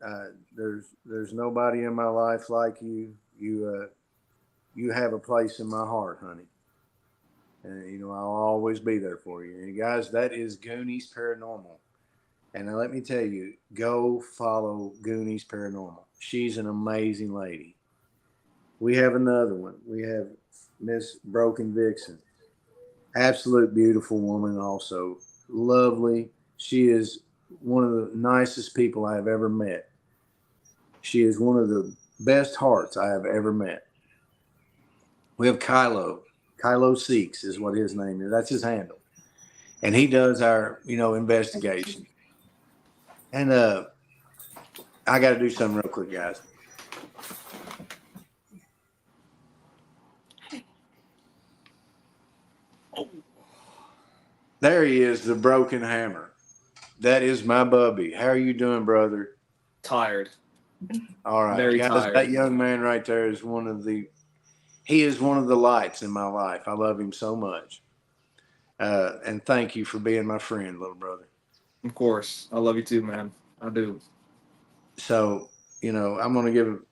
There's nobody in my life like you. You have a place in my heart, honey. And I'll always be there for you. And guys, that is Goonies Paranormal. And now let me tell you, go follow Goonies Paranormal. She's an amazing lady. We have another one. We have Miss Broken Vixen. Absolute beautiful woman also. Lovely. She is one of the nicest people I have ever met. She is one of the best hearts I have ever met. We have Kylo. Kylo Seeks is what his name is. That's his handle. And he does our, investigation. And I got to do something real quick, guys. There he is, the broken hammer. That is my bubby. How are you doing, brother? Tired. All right. Very guys, tired. That young man right there is he is one of the lights in my life. I love him so much. And thank you for being my friend, little brother. Of course. I love you too, man. I do. So, I'm going to give,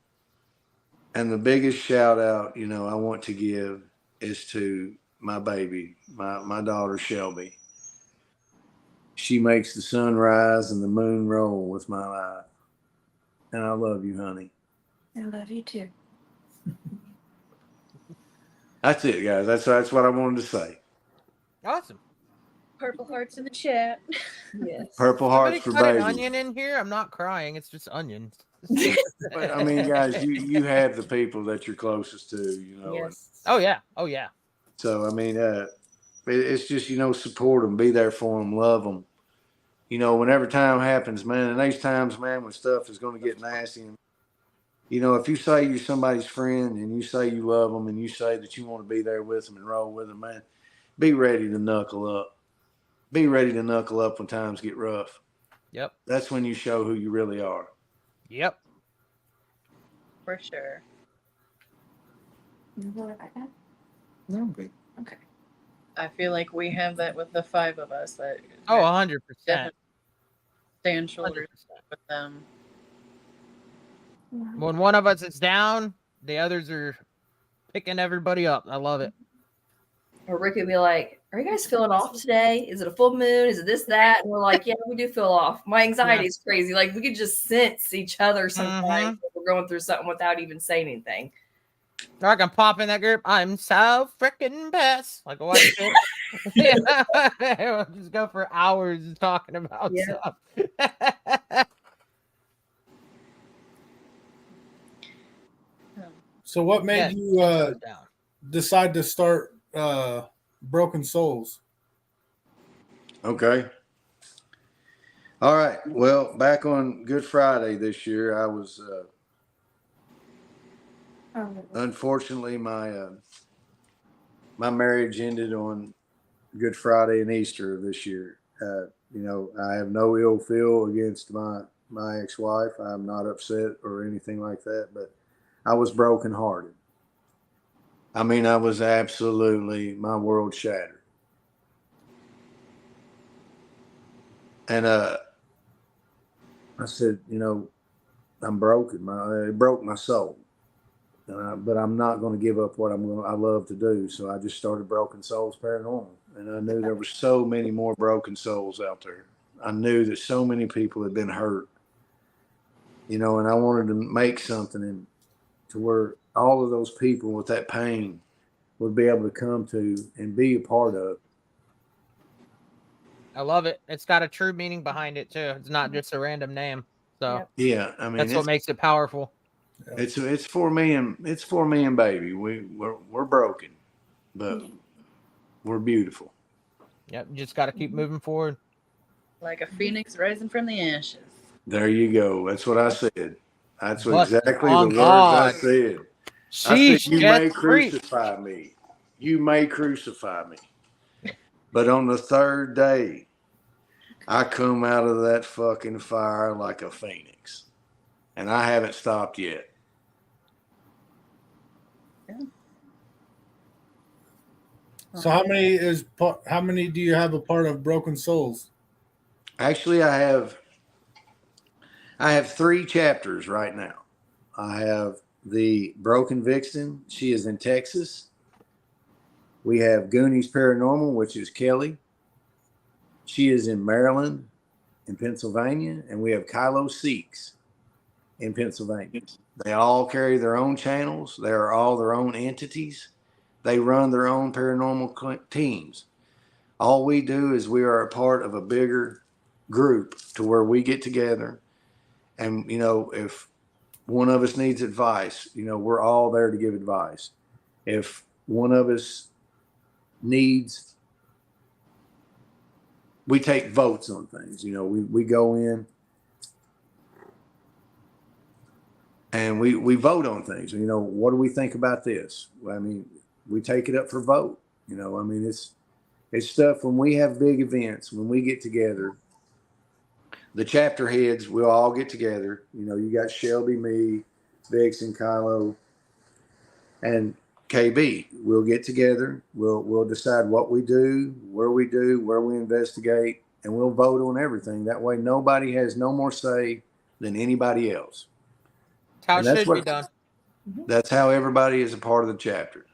and the biggest shout out, I want to give is to my baby, my daughter, Shelby. She makes the sun rise and the moon roll with my life. And I love you, honey. I love you too. That's it, guys. That's what I wanted to say. Awesome. Purple hearts in the chat. Yes. Purple Somebody hearts for cut an baby. onion in here. I'm not crying. It's just onions. But, I mean, guys, you have the people that you're closest to, Yes. Oh yeah. Oh yeah. So, I mean, it's just, support them, be there for them, love them. Whenever time happens, man, and there's times, man, when stuff is going to get nasty. And, if you say you're somebody's friend and you say you love them and you say that you want to be there with them and roll with them, man, be ready to knuckle up. Be ready to knuckle up when times get rough. Yep. That's when you show who you really are. Yep. For sure. What have I done? No, I'm good. Okay. I feel like we have that with the 5 of us. That Oh, 100%. definitely stand shoulders with them. When one of us is down, the others are picking everybody up. I love it. Or Rick would be like, "Are you guys feeling off today? Is it a full moon? Is it this, that?" And we're like, "Yeah, we do feel off. My anxiety is crazy." Like we could just sense each other sometimes when we're going through something without even saying anything. Or I can pop in that group. I'm so freaking pissed. Like what shit? We'll just go for hours talking about stuff. So what made you decide to start Broken Souls? Okay. All right. Well, back on Good Friday this year, I was unfortunately my marriage ended on Good Friday and Easter of this year. I have no ill feel against my ex-wife. I'm not upset or anything like that, but I was brokenhearted. I mean, I was absolutely, my world shattered. And I said, I'm broken. It broke my soul. But I'm not going to give up what I love to do. So I just started Broken Souls Paranormal. And I knew there were so many more broken souls out there. I knew that so many people had been hurt. And I wanted to make something to where all of those people with that pain would be able to come to and be a part of. I love it. It's got a true meaning behind it too. It's not just a random name. So yeah, I mean that's what makes it powerful. It's for me and baby. We're broken, but we're beautiful. Yep, you just got to keep moving forward. Like a phoenix rising from the ashes. There you go. That's what I said. That's exactly the words God. I said. I said, you may crucify me. You may crucify me. But on the third day, I come out of that fucking fire like a phoenix. And I haven't stopped yet. So how many do you have a part of Broken Souls? Actually, I have 3 chapters right now. I have the Broken Vixen. She is in Texas. We have Goonies Paranormal, which is Kelly. She is in Maryland, in Pennsylvania, and we have Kylo Seeks in Pennsylvania. They all carry their own channels. They are all their own entities. They run their own paranormal teams. All we do is we are a part of a bigger group to where we get together. And, if one of us needs advice, we're all there to give advice. If one of us needs, we take votes on things. We go in and we vote on things. What do we think about this? I mean, we take it up for vote. It's stuff when we have big events, when we get together, the chapter heads, we'll all get together. You got Shelby, me, Vixen, Kylo, and KB. We'll get together. We'll decide what we do, where we investigate, and we'll vote on everything. That way, nobody has no more say than anybody else. How it should be done. That's how everybody is a part of the chapter.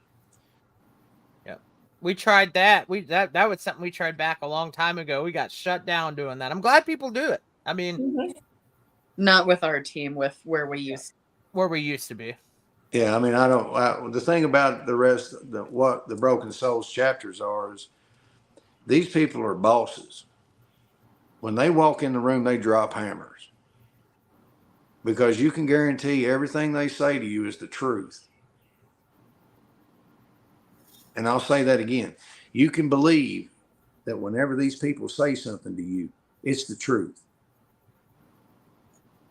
Yep. We tried that. That was something we tried back a long time ago. We got shut down doing that. I'm glad people do it. I mean, not with our team, with where we used to be. Yeah, I mean, the thing about the rest, what the Broken Souls chapters are, is these people are bosses. When they walk in the room, they drop hammers. Because you can guarantee everything they say to you is the truth. And I'll say that again. You can believe that whenever these people say something to you, it's the truth.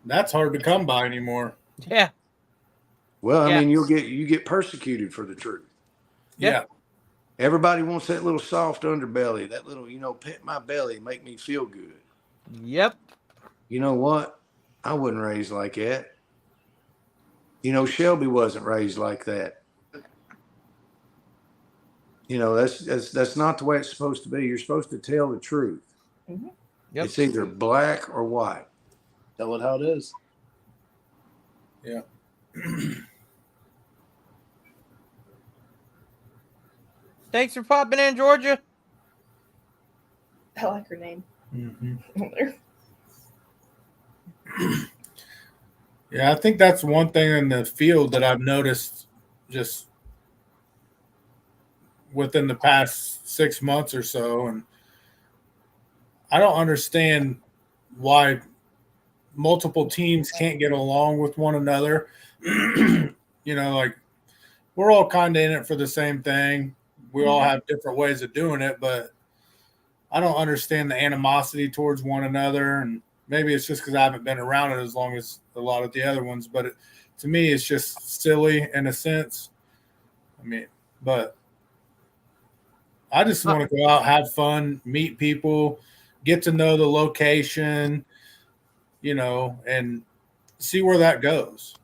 That's hard to come by anymore. Yeah. Well, I mean, you get persecuted for the truth. Yeah. Everybody wants that little soft underbelly, that little, pet my belly, make me feel good. Yep. You know what? I wasn't raised like that. Shelby wasn't raised like that. That's not the way it's supposed to be. You're supposed to tell the truth. Mm-hmm. Yep. It's either black or white. Tell it how it is. Yeah. Thanks for popping in, Georgia. I like her name. Mm-hmm. Yeah, I think that's one thing in the field that I've noticed just within the past 6 months or so. And I don't understand why multiple teams can't get along with one another. Like we're all kind of in it for the same thing. We all have different ways of doing it, but I don't understand the animosity towards one another. And maybe it's just because I haven't been around it as long as a lot of the other ones, but to me, it's just silly in a sense. I mean, but I just want to go out, have fun, meet people, get to know the location, and see where that goes.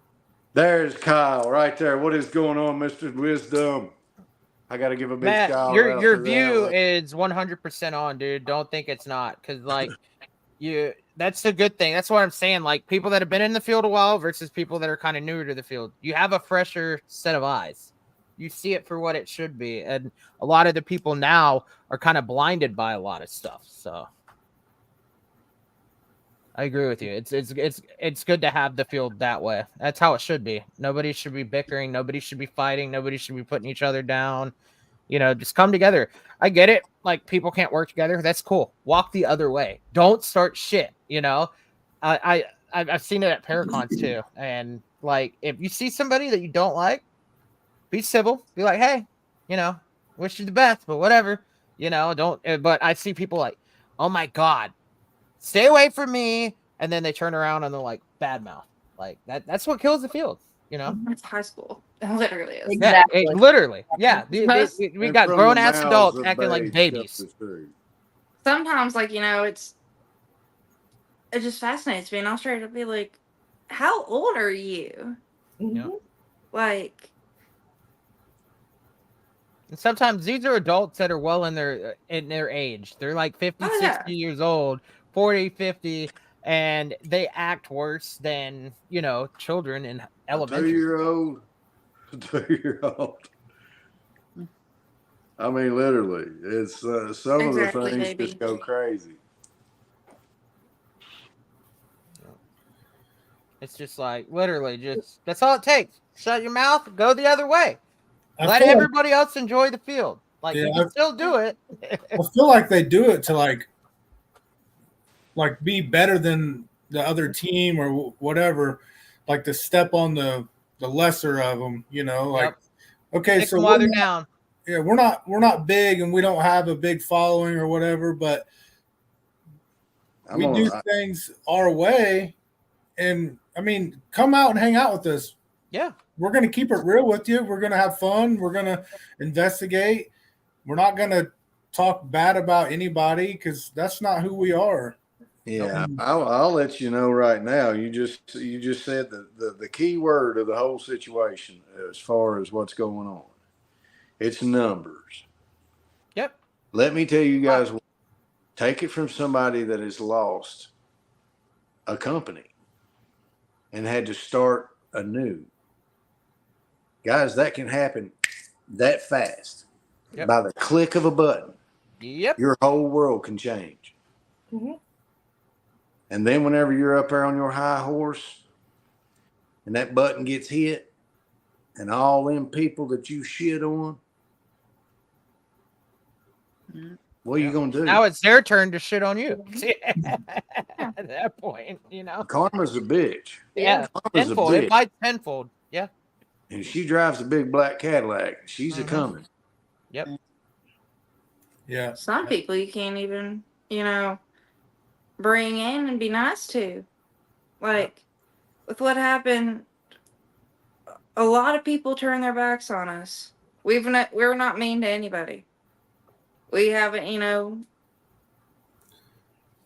There's Kyle right there. What is going on, Mr. Wisdom? I got to give a big Matt, shout out. Your view is 100% on, dude. Don't think it's not, because that's a good thing. That's what I'm saying. Like people that have been in the field a while versus people that are kind of newer to the field. You have a fresher set of eyes. You see it for what it should be, and a lot of the people now are kind of blinded by a lot of stuff. So I agree with you. It's good to have the field that way. That's how it should be. Nobody should be bickering. Nobody should be fighting. Nobody should be putting each other down. Just come together. I get it. Like people can't work together. That's cool. Walk the other way. Don't start shit. I've seen it at Paracons too. And like, if you see somebody that you don't like, be civil. Be like, hey, wish you the best, but whatever. Don't. But I see people like, oh my god, stay away from me, and then they turn around and they're like bad mouth. Like that's what kills the field. It's high school. It literally is. Exactly. Yeah, literally. Yeah. We got grown ass adults acting like babies. Sometimes, it just fascinates me, and I'll straight up be like, how old are you? Mm-hmm. Like, And sometimes these are adults that are well in their age. They're like 50, Oh, yeah. 60 years old, 40, 50, and they act worse than, children in A elementary. 2-year-old. A 2-year-old. I mean, literally, it's some of the Exactly, things baby. just go crazy. It's just like literally just that's all it takes. Shut your mouth, go the other way. I Let feel like, everybody else enjoy the field. Like yeah, you can still do it. I feel like they do it to like be better than the other team or whatever, like to step on the lesser of them. Like, Yep. okay, Pick so them while they're down. yeah, we're not big and we don't have a big following or whatever, but we do things our way. And I mean, come out and hang out with us. Yeah. We're going to keep it real with you. We're going to have fun. We're going to investigate. We're not going to talk bad about anybody because that's not who we are. Yeah, I'll let you know right now. You just said the key word of the whole situation as far as what's going on. It's numbers. Yep. Let me tell you guys, take it from somebody that has lost a company and had to start anew. Guys, that can happen that fast. Yep. By the click of a button. Yep. Your whole world can change. Mm-hmm. And then whenever you're up there on your high horse and that button gets hit and all them people that you shit on, what are you going to do? Now it's their turn to shit on you. At that point, Karma's a bitch. Yeah. Karma's Tenfold. a It bitch. bites tenfold. Yeah. And she drives a big black Cadillac. She's a coming. Yep. Yeah. Some people you can't even, bring in and be nice to. Like, with what happened, a lot of people turn their backs on us. We're not mean to anybody. We haven't,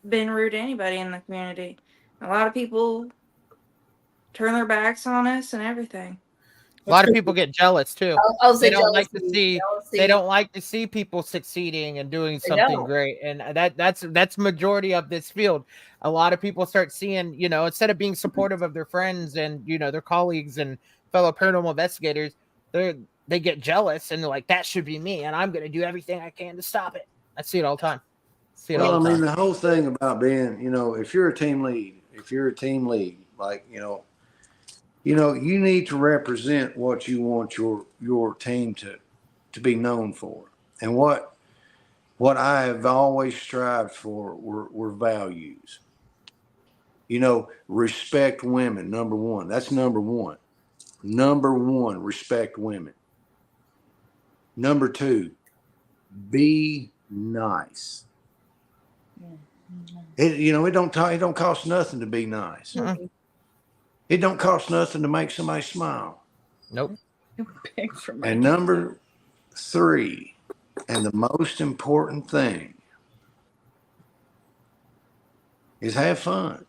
been rude to anybody in the community. A lot of people turn their backs on us and everything. A lot of people get jealous too. I'll say They don't like to jealousy, see. jealousy. They don't like to see people succeeding and doing They something don't. great. And that's majority of this field. A lot of people start seeing, instead of being supportive of their friends and their colleagues and fellow paranormal investigators, they get jealous and they're like, that should be me, and I'm going to do everything I can to stop it. I see it all the time. Well, I mean, the whole thing about being, if you're a team lead, like, you need to represent what you want your team to be known for. And what I have always strived for were values. Respect women, number one. That's number one. Number one, respect women. Number two, be nice. It don't cost nothing to be nice. Mhm. It don't cost nothing to make somebody smile. Nope. And number three, and the most important thing, is have fun.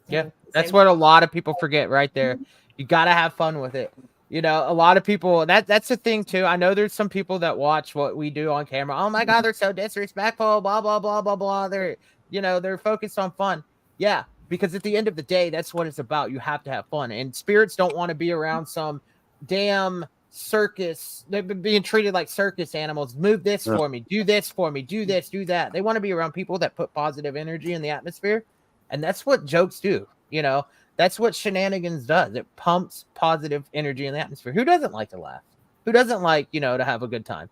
Yeah, that's what a lot of people forget right there. You got to have fun with it. A lot of people, that's the thing too. I know there's some people that watch what we do on camera. Oh my God, they're so disrespectful, blah, blah, blah, blah, blah. They're focused on fun. Yeah, because at the end of the day, that's what it's about. You have to have fun. And spirits don't want to be around some damn circus. They're being treated like circus animals. Move this for me. Do this for me. Do this, do that. They want to be around people that put positive energy in the atmosphere. And that's what jokes do. That's what shenanigans does. It pumps positive energy in the atmosphere. Who doesn't like to laugh? Who doesn't like, to have a good time?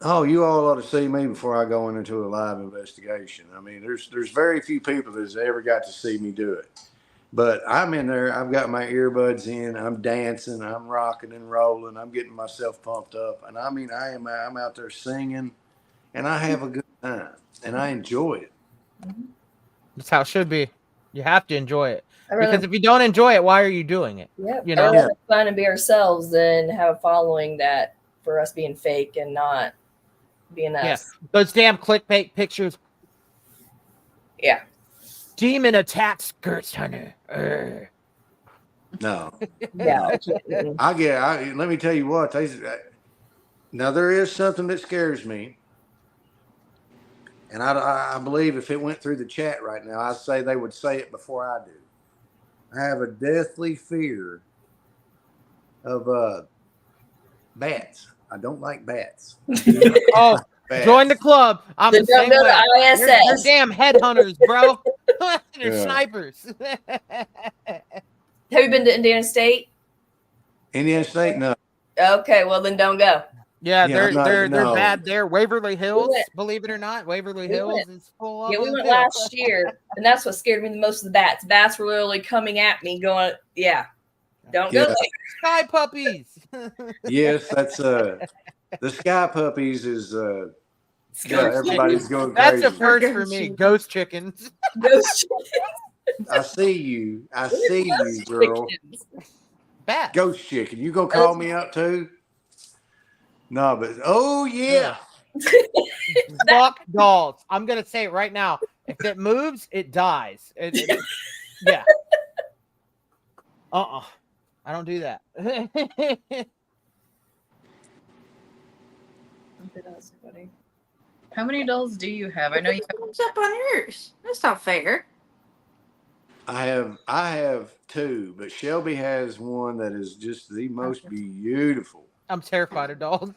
Oh, you all ought to see me before I go into a live investigation. I mean, there's very few people that's ever got to see me do it. But I'm in there. I've got my earbuds in. I'm dancing. I'm rocking and rolling. I'm getting myself pumped up. And I mean, I'm out there singing, and I have a good time, and I enjoy it. That's how it should be. You have to enjoy it. Because if you don't enjoy it, why are you doing it? I'd rather have fun and be ourselves than have a following that for us being fake and not being us. Yeah. Those damn clickbait pictures. Yeah. Demon attacks Gertz Hunter. Urgh. No. Yeah. Let me tell you what. Now there is something that scares me, and I believe if it went through the chat right now, I say they would say it before I do. I have a deathly fear of bats. I don't like bats. Oh, Bats. join the club. I'm Then the don't same go way. to They're ISS. damn headhunters, bro. They're Yeah. snipers. Have you been to Indiana State? Indiana State, no. Okay, well then don't go. Yeah, Yeah, they're no. bad there. Waverly Hills, went. believe it or not, Waverly We Hills went. is full of Yeah, we them went too. last year, and that's what scared me the most of the bats. Bats were literally coming at me, going, "Yeah, don't go Yeah. there." Sky puppies. Yes, that's the Sky Puppies is yeah, everybody's going That's crazy. a first for me. Ghost chickens. Ghost I see you. I see you, girl. chickens. Bad. Ghost chicken. You gonna call me up too? No, but oh yeah. Fuck dolls. I'm gonna say it right now. If it moves, it dies. Yeah. I don't do that. How many dolls do you have? I know you have. What's up on yours? That's not fair. I have two, but Shelby has one that is just the most beautiful. I'm terrified of dolls.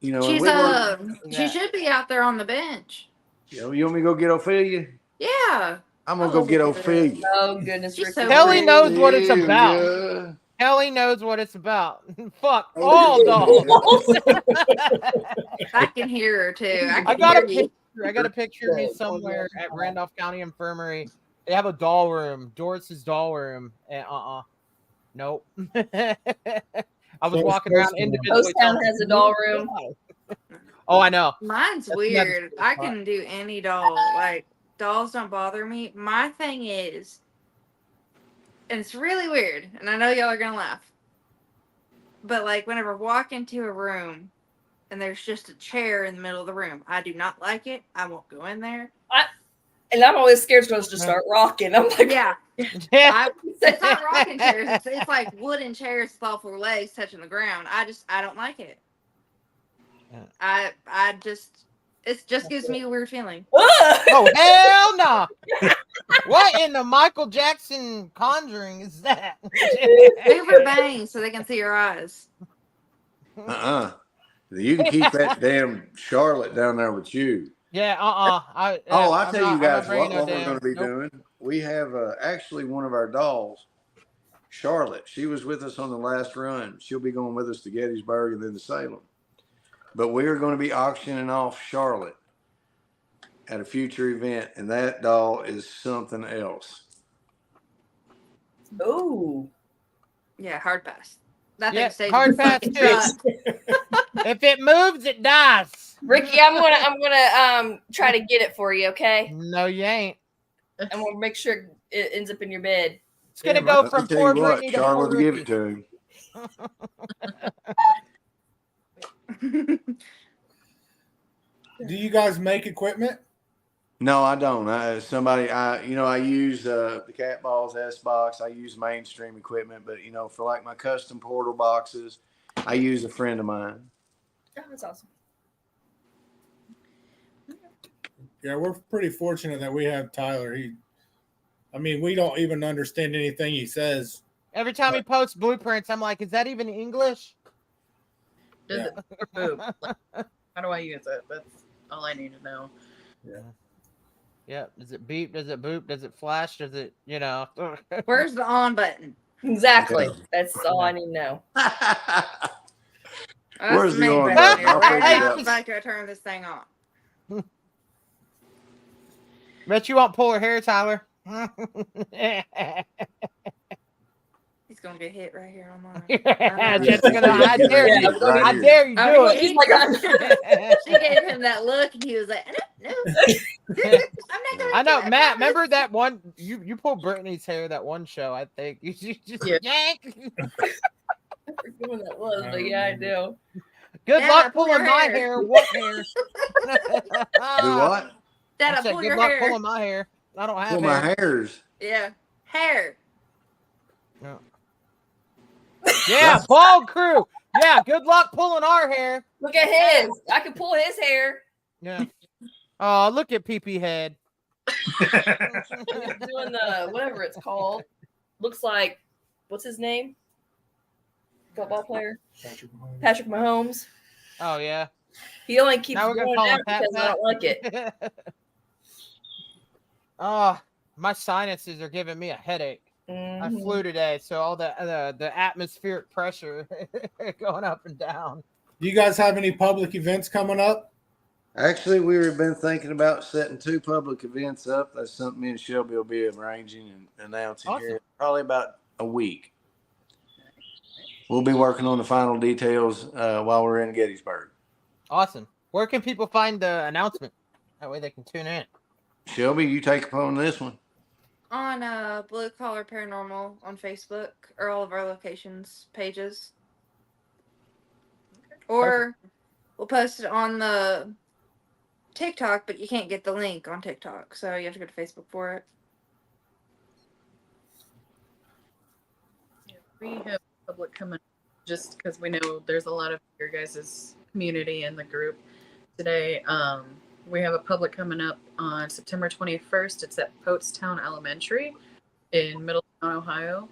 You know, She's she should be out there on the bench. You know, you want me to go get Ophelia? Yeah. I'm gonna go get Ophelia. Oh goodness, She's Ricky. so Kelly pretty. knows what it's about. Yeah. Kelly knows what it's about. Fuck all dolls. I can hear her too. I got a picture. I got a picture of me somewhere at Randolph County Infirmary. They have a doll room, Doris's doll room. And nope. I was walking around individually. Post Town has a doll room. Oh, I know. Mine's That's weird. another I can do any doll. Like, dolls don't bother me. My thing is, and it's really weird, and I know y'all are gonna laugh, but like whenever I walk into a room and there's just a chair in the middle of the room, I do not like it. I won't go in there. And I'm always scared girls to start rocking. I'm like, Yeah. It's not rocking chairs. It's like wooden chairs with all four legs touching the ground. I don't like it. Yeah. It just gives me a weird feeling. Oh, hell no. What in the Michael Jackson Conjuring is that? Move her bangs so they can see your eyes. You can keep that damn Charlotte down there with you. Yeah, I'll tell you guys what we're going to be doing. We have actually one of our dolls, Charlotte. She was with us on the last run. She'll be going with us to Gettysburg and then to Salem. But we are going to be auctioning off Charlotte at a future event, and that doll is something else. oh, Yeah, hard pass. That Yeah, thing stays hard in the pass fucking too. truck. If it moves, it dies. Ricky, I'm gonna try to get it for you. Okay, No, you ain't. and we'll make sure it ends up in your bed. It's gonna Yeah, go I'll from tell poor you what, Brittany to Charlotte poor will give Ricky. it to him. Do you guys make equipment? No, I don't. I use the cat balls, S-Box. I use mainstream equipment, but for like my custom portal boxes, I use a friend of mine. Oh, that's awesome. Yeah, we're pretty fortunate that we have Tyler. We don't even understand anything he says. Every time he posts blueprints, I'm like, is that even English? Does it boop? How do I use it? That's all I need to know. Yeah. Does it beep? Does it boop? Does it flash? Does it, Where's the on button? Exactly. Yeah. That's all I need to know. Where's the on button? button? I'll figure it Where out. the fuck do I turn this thing on? Bet you won't pull her hair, Tyler. He's gonna get hit right here on mine. I dare you. Right I here. dare you do it. He's like, She gave him that look, and he was like, "No, I'm not gonna." I know, do it, Matt. promise." Remember that one? You pulled Brittany's hair that one show. I think you just yank. I forget what that was, but yeah, I do. Good Dad, luck pull pulling your my hair. hair. What hair? Do what? Dad, I I said, pull good your luck hair. pulling my hair. I don't have Pull hair. my hairs. Yeah, hair. Yeah, bald crew. Yeah, good luck pulling our hair. Look at his. I can pull his hair. Yeah. Oh, look at PP head. He's doing the whatever it's called. Looks like, what's his name? Football player? Patrick Mahomes. Oh yeah. He only keeps Now we're gonna going call out him Pat because I don't like it. Oh, my sinuses are giving me a headache. I Mhm. flew today, so all the atmospheric pressure going up and down. Do you guys have any public events coming up? Actually, we've been thinking about setting 2 public events up. That's something me and Shelby will be arranging and announcing Awesome. here probably about a week. We'll be working on the final details while we're in Gettysburg. Awesome. Where can people find the announcement? That way they can tune in. Shelby, you take upon this one. On Blue Collar Paranormal on Facebook or all of our locations pages. Or we'll post it on the TikTok, but you can't get the link on TikTok, so you have to go to Facebook for it. Yeah, we have public coming just because we know there's a lot of your guys' community in the group today. We have a public coming up on September 21st. It's at Poatstown Elementary in Middletown, Ohio.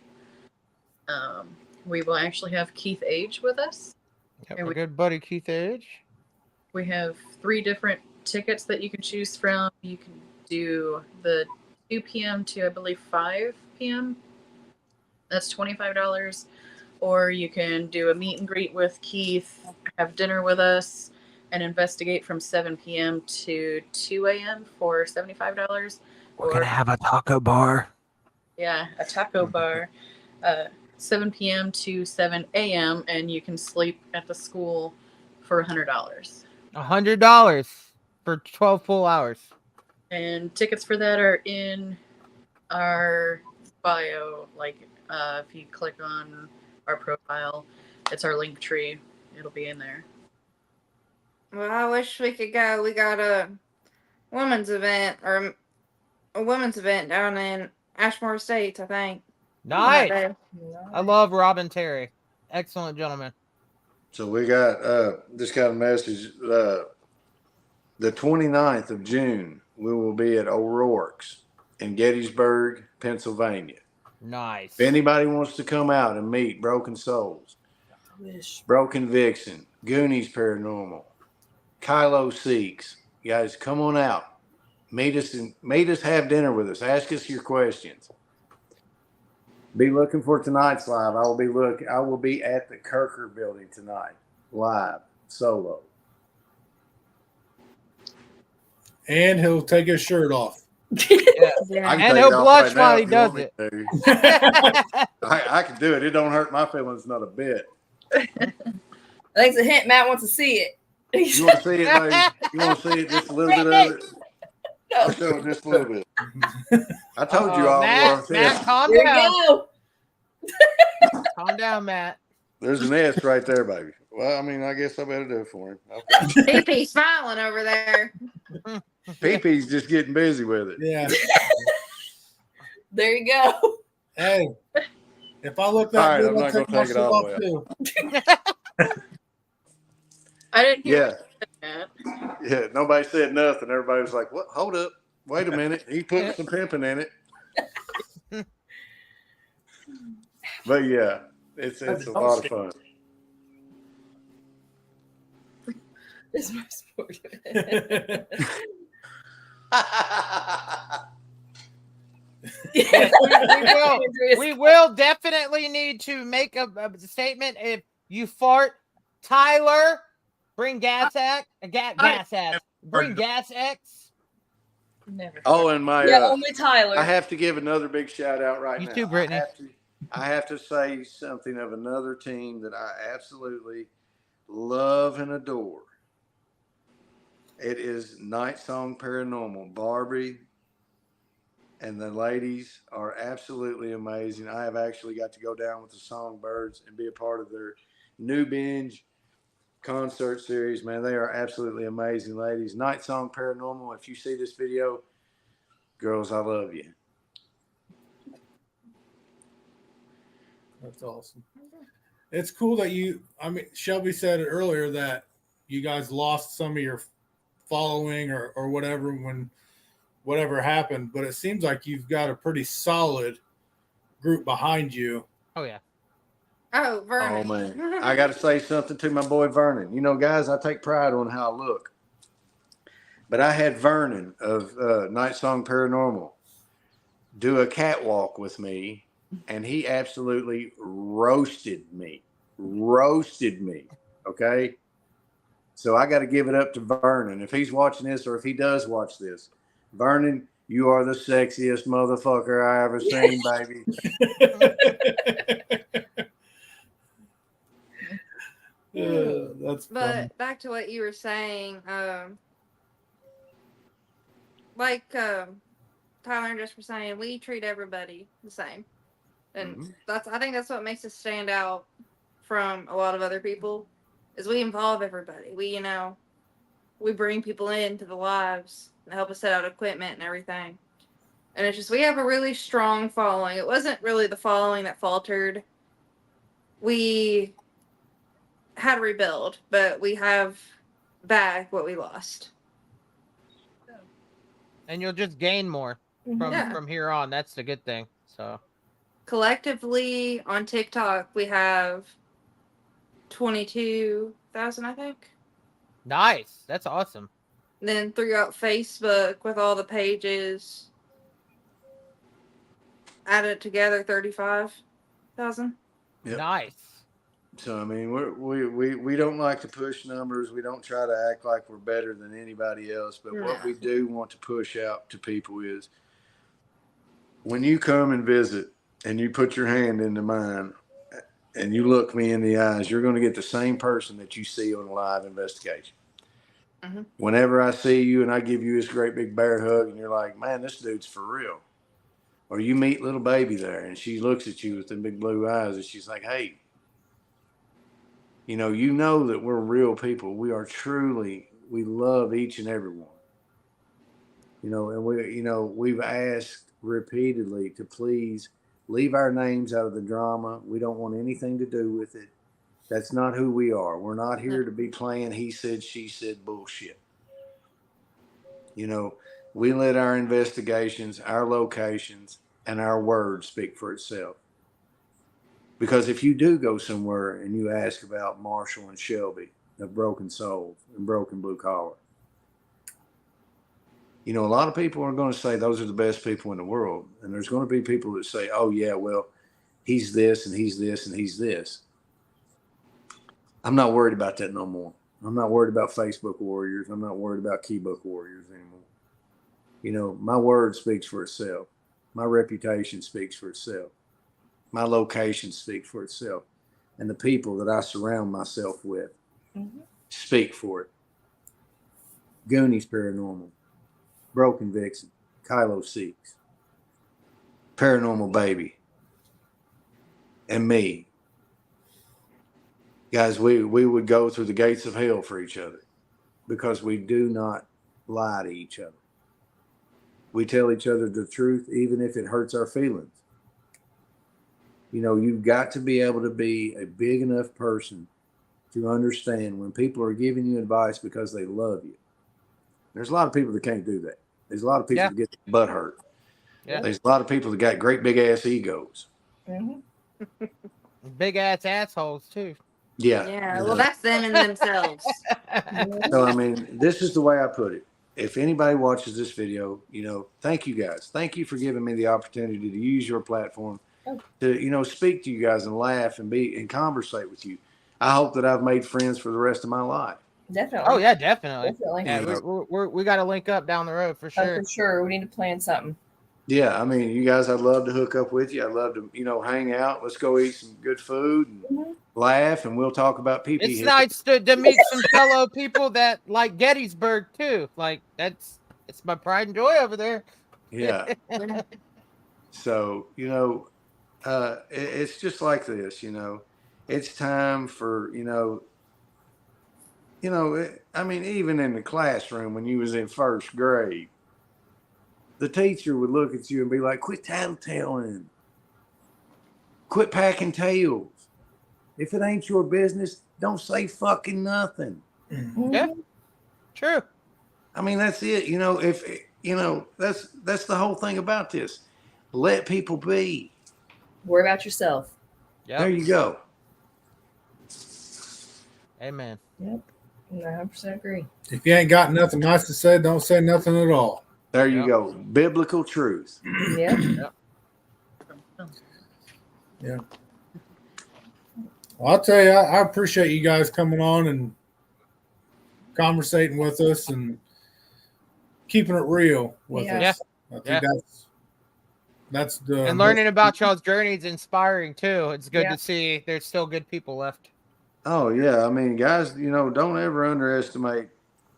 We will actually have Keith Age with us. Yep, And our good buddy Keith Edge. We have 3 different tickets that you can choose from. You can do the 2 p.m. to, I believe, 5 p.m. That's $25. Or you can do a meet and greet with Keith, have dinner with us, and investigate from 7 p.m. to 2 a.m. for $75. We're gonna have a taco bar. Yeah, a taco bar, 7 p.m. to 7 a.m. and you can sleep at the school for $100. $100 for 12 full hours. And tickets for that are in our bio. Like, if you click on our profile, it's our link tree. It'll be in there. Well, I wish we could go. We got a women's event down in Ashmore Estates, I think. Nice. That day. I love Robin Terry. Excellent gentleman. So we got just got a message. The 29th of June, we will be at O'Rourke's in Gettysburg, Pennsylvania. Nice. If anybody wants to come out and meet Broken Souls, Broken Vixen, Goonies Paranormal, Kylo Seeks, guys, come on out. Meet us, have dinner with us. Ask us your questions. Be looking for tonight's live. I will be at the Kirker building tonight, live, solo. And he'll take his shirt off. Yeah. I can And take he'll it off blush now while if he you does want me it. to. I can do it. It don't hurt my feelings not a bit. Thanks a hint. Matt wants to see it. You want to see it, baby? You want to see it? Just a little bit of it? I'll show it just a little bit. I told you all. Matt, calm There down. you go. Calm down, Matt. There's an S right there, baby. Well, I mean, I guess I better do it for him. Okay. PP smiling over there. PP just getting busy with it. Yeah. There you go. Hey, if I look that All right, good, I'm I'll not gonna take my take it shirt all off the way too. I didn't hear Yeah. that. Yeah. Nobody said nothing. Everybody was like, "What? Hold up. Wait a minute. He put some pimping in it." But yeah, it's a lot of fun. It's my sport. We will definitely need to make a statement. If you fart, Tyler, bring gas X. Bring gas X. Never. Oh, and my Yeah, only Tyler. I have to give another big shout out right You now. too, Brittany. I have to say something of another team that I absolutely love and adore. It is Night Song Paranormal. Barbie and the ladies are absolutely amazing. I have actually got to go down with the Songbirds and be a part of their new binge concert series. Man, they are absolutely amazing ladies. Night Song Paranormal. If you see this video, girls, I love you. That's awesome. it's cool that Shelby said earlier that you guys lost some of your following or whatever when whatever happened, but it seems like you've got a pretty solid group behind you. Oh yeah. Oh, Oh Vernon. man, I got to say something to my boy Vernon. You know, guys, I take pride on how I look, but I had Vernon of Night Song Paranormal do a catwalk with me, and he absolutely roasted me. Roasted me. Okay. So I got to give it up to Vernon. If he's watching this or if he does watch this, Vernon, you are the sexiest motherfucker I ever seen, baby. That's funny. But back to what you were saying, like Tyler and just were saying, we treat everybody the same, and I think that's what makes us stand out from a lot of other people, is we involve everybody. We bring people into the lives and help us set out equipment and everything, and it's just we have a really strong following. It wasn't really the following that faltered. We had to rebuild, but we have back what we lost. And you'll just gain more from here on. That's the good thing. So collectively on TikTok we have 22,000, I think. Nice. That's awesome. And then throughout Facebook with all the pages added together 35,000. Yep. Nice. So I mean, we don't like to push numbers. We don't try to act like we're better than anybody else. But what we do want to push out to people is, when you come and visit and you put your hand into mine and you look me in the eyes, you're going to get the same person that you see on a live investigation. Mm-hmm. Whenever I see you and I give you this great big bear hug and you're like, man, this dude's for real. Or you meet little baby there and she looks at you with them big blue eyes and she's like, hey, you know that we're real people. We are truly, we love each and every one. And we've asked repeatedly to please leave our names out of the drama. We don't want anything to do with it. That's not who we are. We're not here to be playing he said, she said bullshit. We let our investigations, our locations, and our word speak for itself. Because if you do go somewhere and you ask about Marshall and Shelby of Broken Souls and Broken Blue Collar, a lot of people are going to say those are the best people in the world. And there's going to be people that say, oh, yeah, well, he's this and he's this and he's this. I'm not worried about that no more. I'm not worried about Facebook warriors. I'm not worried about keybook warriors anymore. My word speaks for itself. My reputation speaks for itself. My location speaks for itself. And the people that I surround myself with speak for it. Goonies Paranormal, Broken Vixen, Kylo Seeks, Paranormal Baby, and me. Guys, we would go through the gates of hell for each other because we do not lie to each other. We tell each other the truth, even if it hurts our feelings. You've got to be able to be a big enough person to understand when people are giving you advice because they love you. There's a lot of people that can't do that. There's a lot of people that get their butt hurt. Yeah. There's a lot of people that got great big ass egos. Mm-hmm. Big ass assholes too. Yeah. Yeah. Well, that's them in themselves. So I mean, this is the way I put it. If anybody watches this video, thank you guys. Thank you for giving me the opportunity to use your platform to, speak to you guys and laugh and conversate with you. I hope that I've made friends for the rest of my life. Definitely. Oh yeah, definitely. Yeah, we got to link up down the road for sure. For sure. We need to plan something. Yeah, I mean, you guys, I'd love to hook up with you. I'd love to, hang out. Let's go eat some good food and laugh, and we'll talk about people. It's nice to meet some fellow people that like Gettysburg too. Like it's my pride and joy over there. Yeah. So it's just like this. It's time for I mean, even in the classroom when you was in first grade, the teacher would look at you and be like, quit tattletaling. Quit packing tails. If it ain't your business, don't say fucking nothing. Yeah. True. I mean, that's it. You know, if you know, that's the whole thing about this. Let people be. Worry about yourself. There Yep. you go. Amen. Yep. 100% agree. If you ain't got nothing nice to say, don't say nothing at all. There you Yep. go. Biblical truth. Yep. Yeah. Well, I'll tell you, I appreciate you guys coming on and conversating with us and keeping it real with Yeah. us. I think that's the And learning about y'all's journey is inspiring too. It's good Yeah. to see there's still good people left. Oh yeah. I mean, guys, you know, don't ever underestimate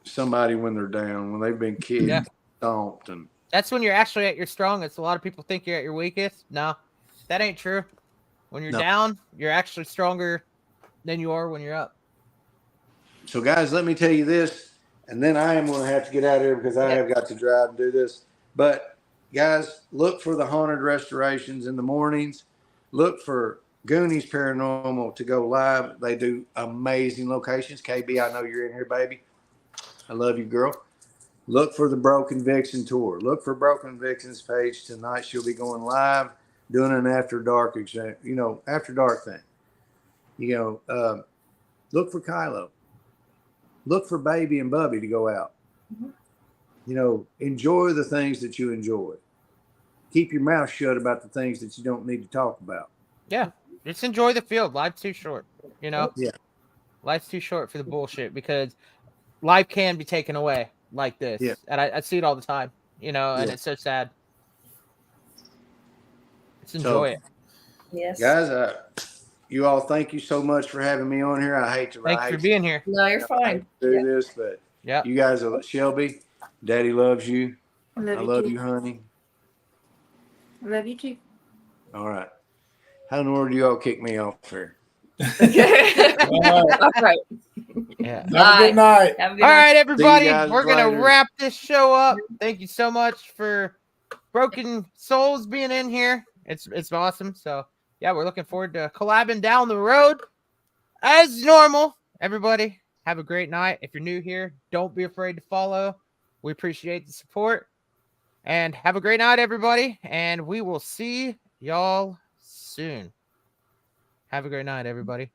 somebody when they're down, when they've been kicked, Yeah. stomped, and That's when you're actually at your strongest. A lot of people think you're at your weakest. No, that ain't true. When you're No. down, you're actually stronger than you are when you're up. so guys, let me tell you this, and then I am going to have to get out of here because I Yep. have got to drive and do this. But guys, look for the haunted restorations in the mornings. Look for Goonies Paranormal to go live. They do amazing locations. KB, I know you're in here, baby. I love you, girl. Look for the Broken Vixen tour. Look for Broken Vixen's page tonight. She'll be going live, doing an after dark exam, after dark thing. Look for Kylo. Look for Baby and Bubby to go out. Mhm. Enjoy the things that you enjoy. Keep your mouth shut about the things that you don't need to talk about. Yeah. Just enjoy the field. Life's too short. Yeah. Life's too short for the bullshit because life can be taken away like this. Yeah. And I see it all the time, and Yeah. it's so sad. Let's enjoy it. Yes. Guys, you all, thank you so much for having me on here. I hate to Thanks for being here. No, you're fine. do this, but Yeah. you guys are Shelby. Daddy loves you. I I love you, honey. I love you too. All right. How in the world do you all kick me off here? All right. Yeah. Have a good night. Have a good All night. right, everybody. guys We're going to later. wrap this show up. Thank you so much for Broken Souls being in here. It's awesome. So, yeah, we're looking forward to collabing down the road. As normal, everybody, have a great night. If you're new here, don't be afraid to follow. We appreciate the support. And have a great night, everybody. And we will see y'all soon. Have a great night, everybody.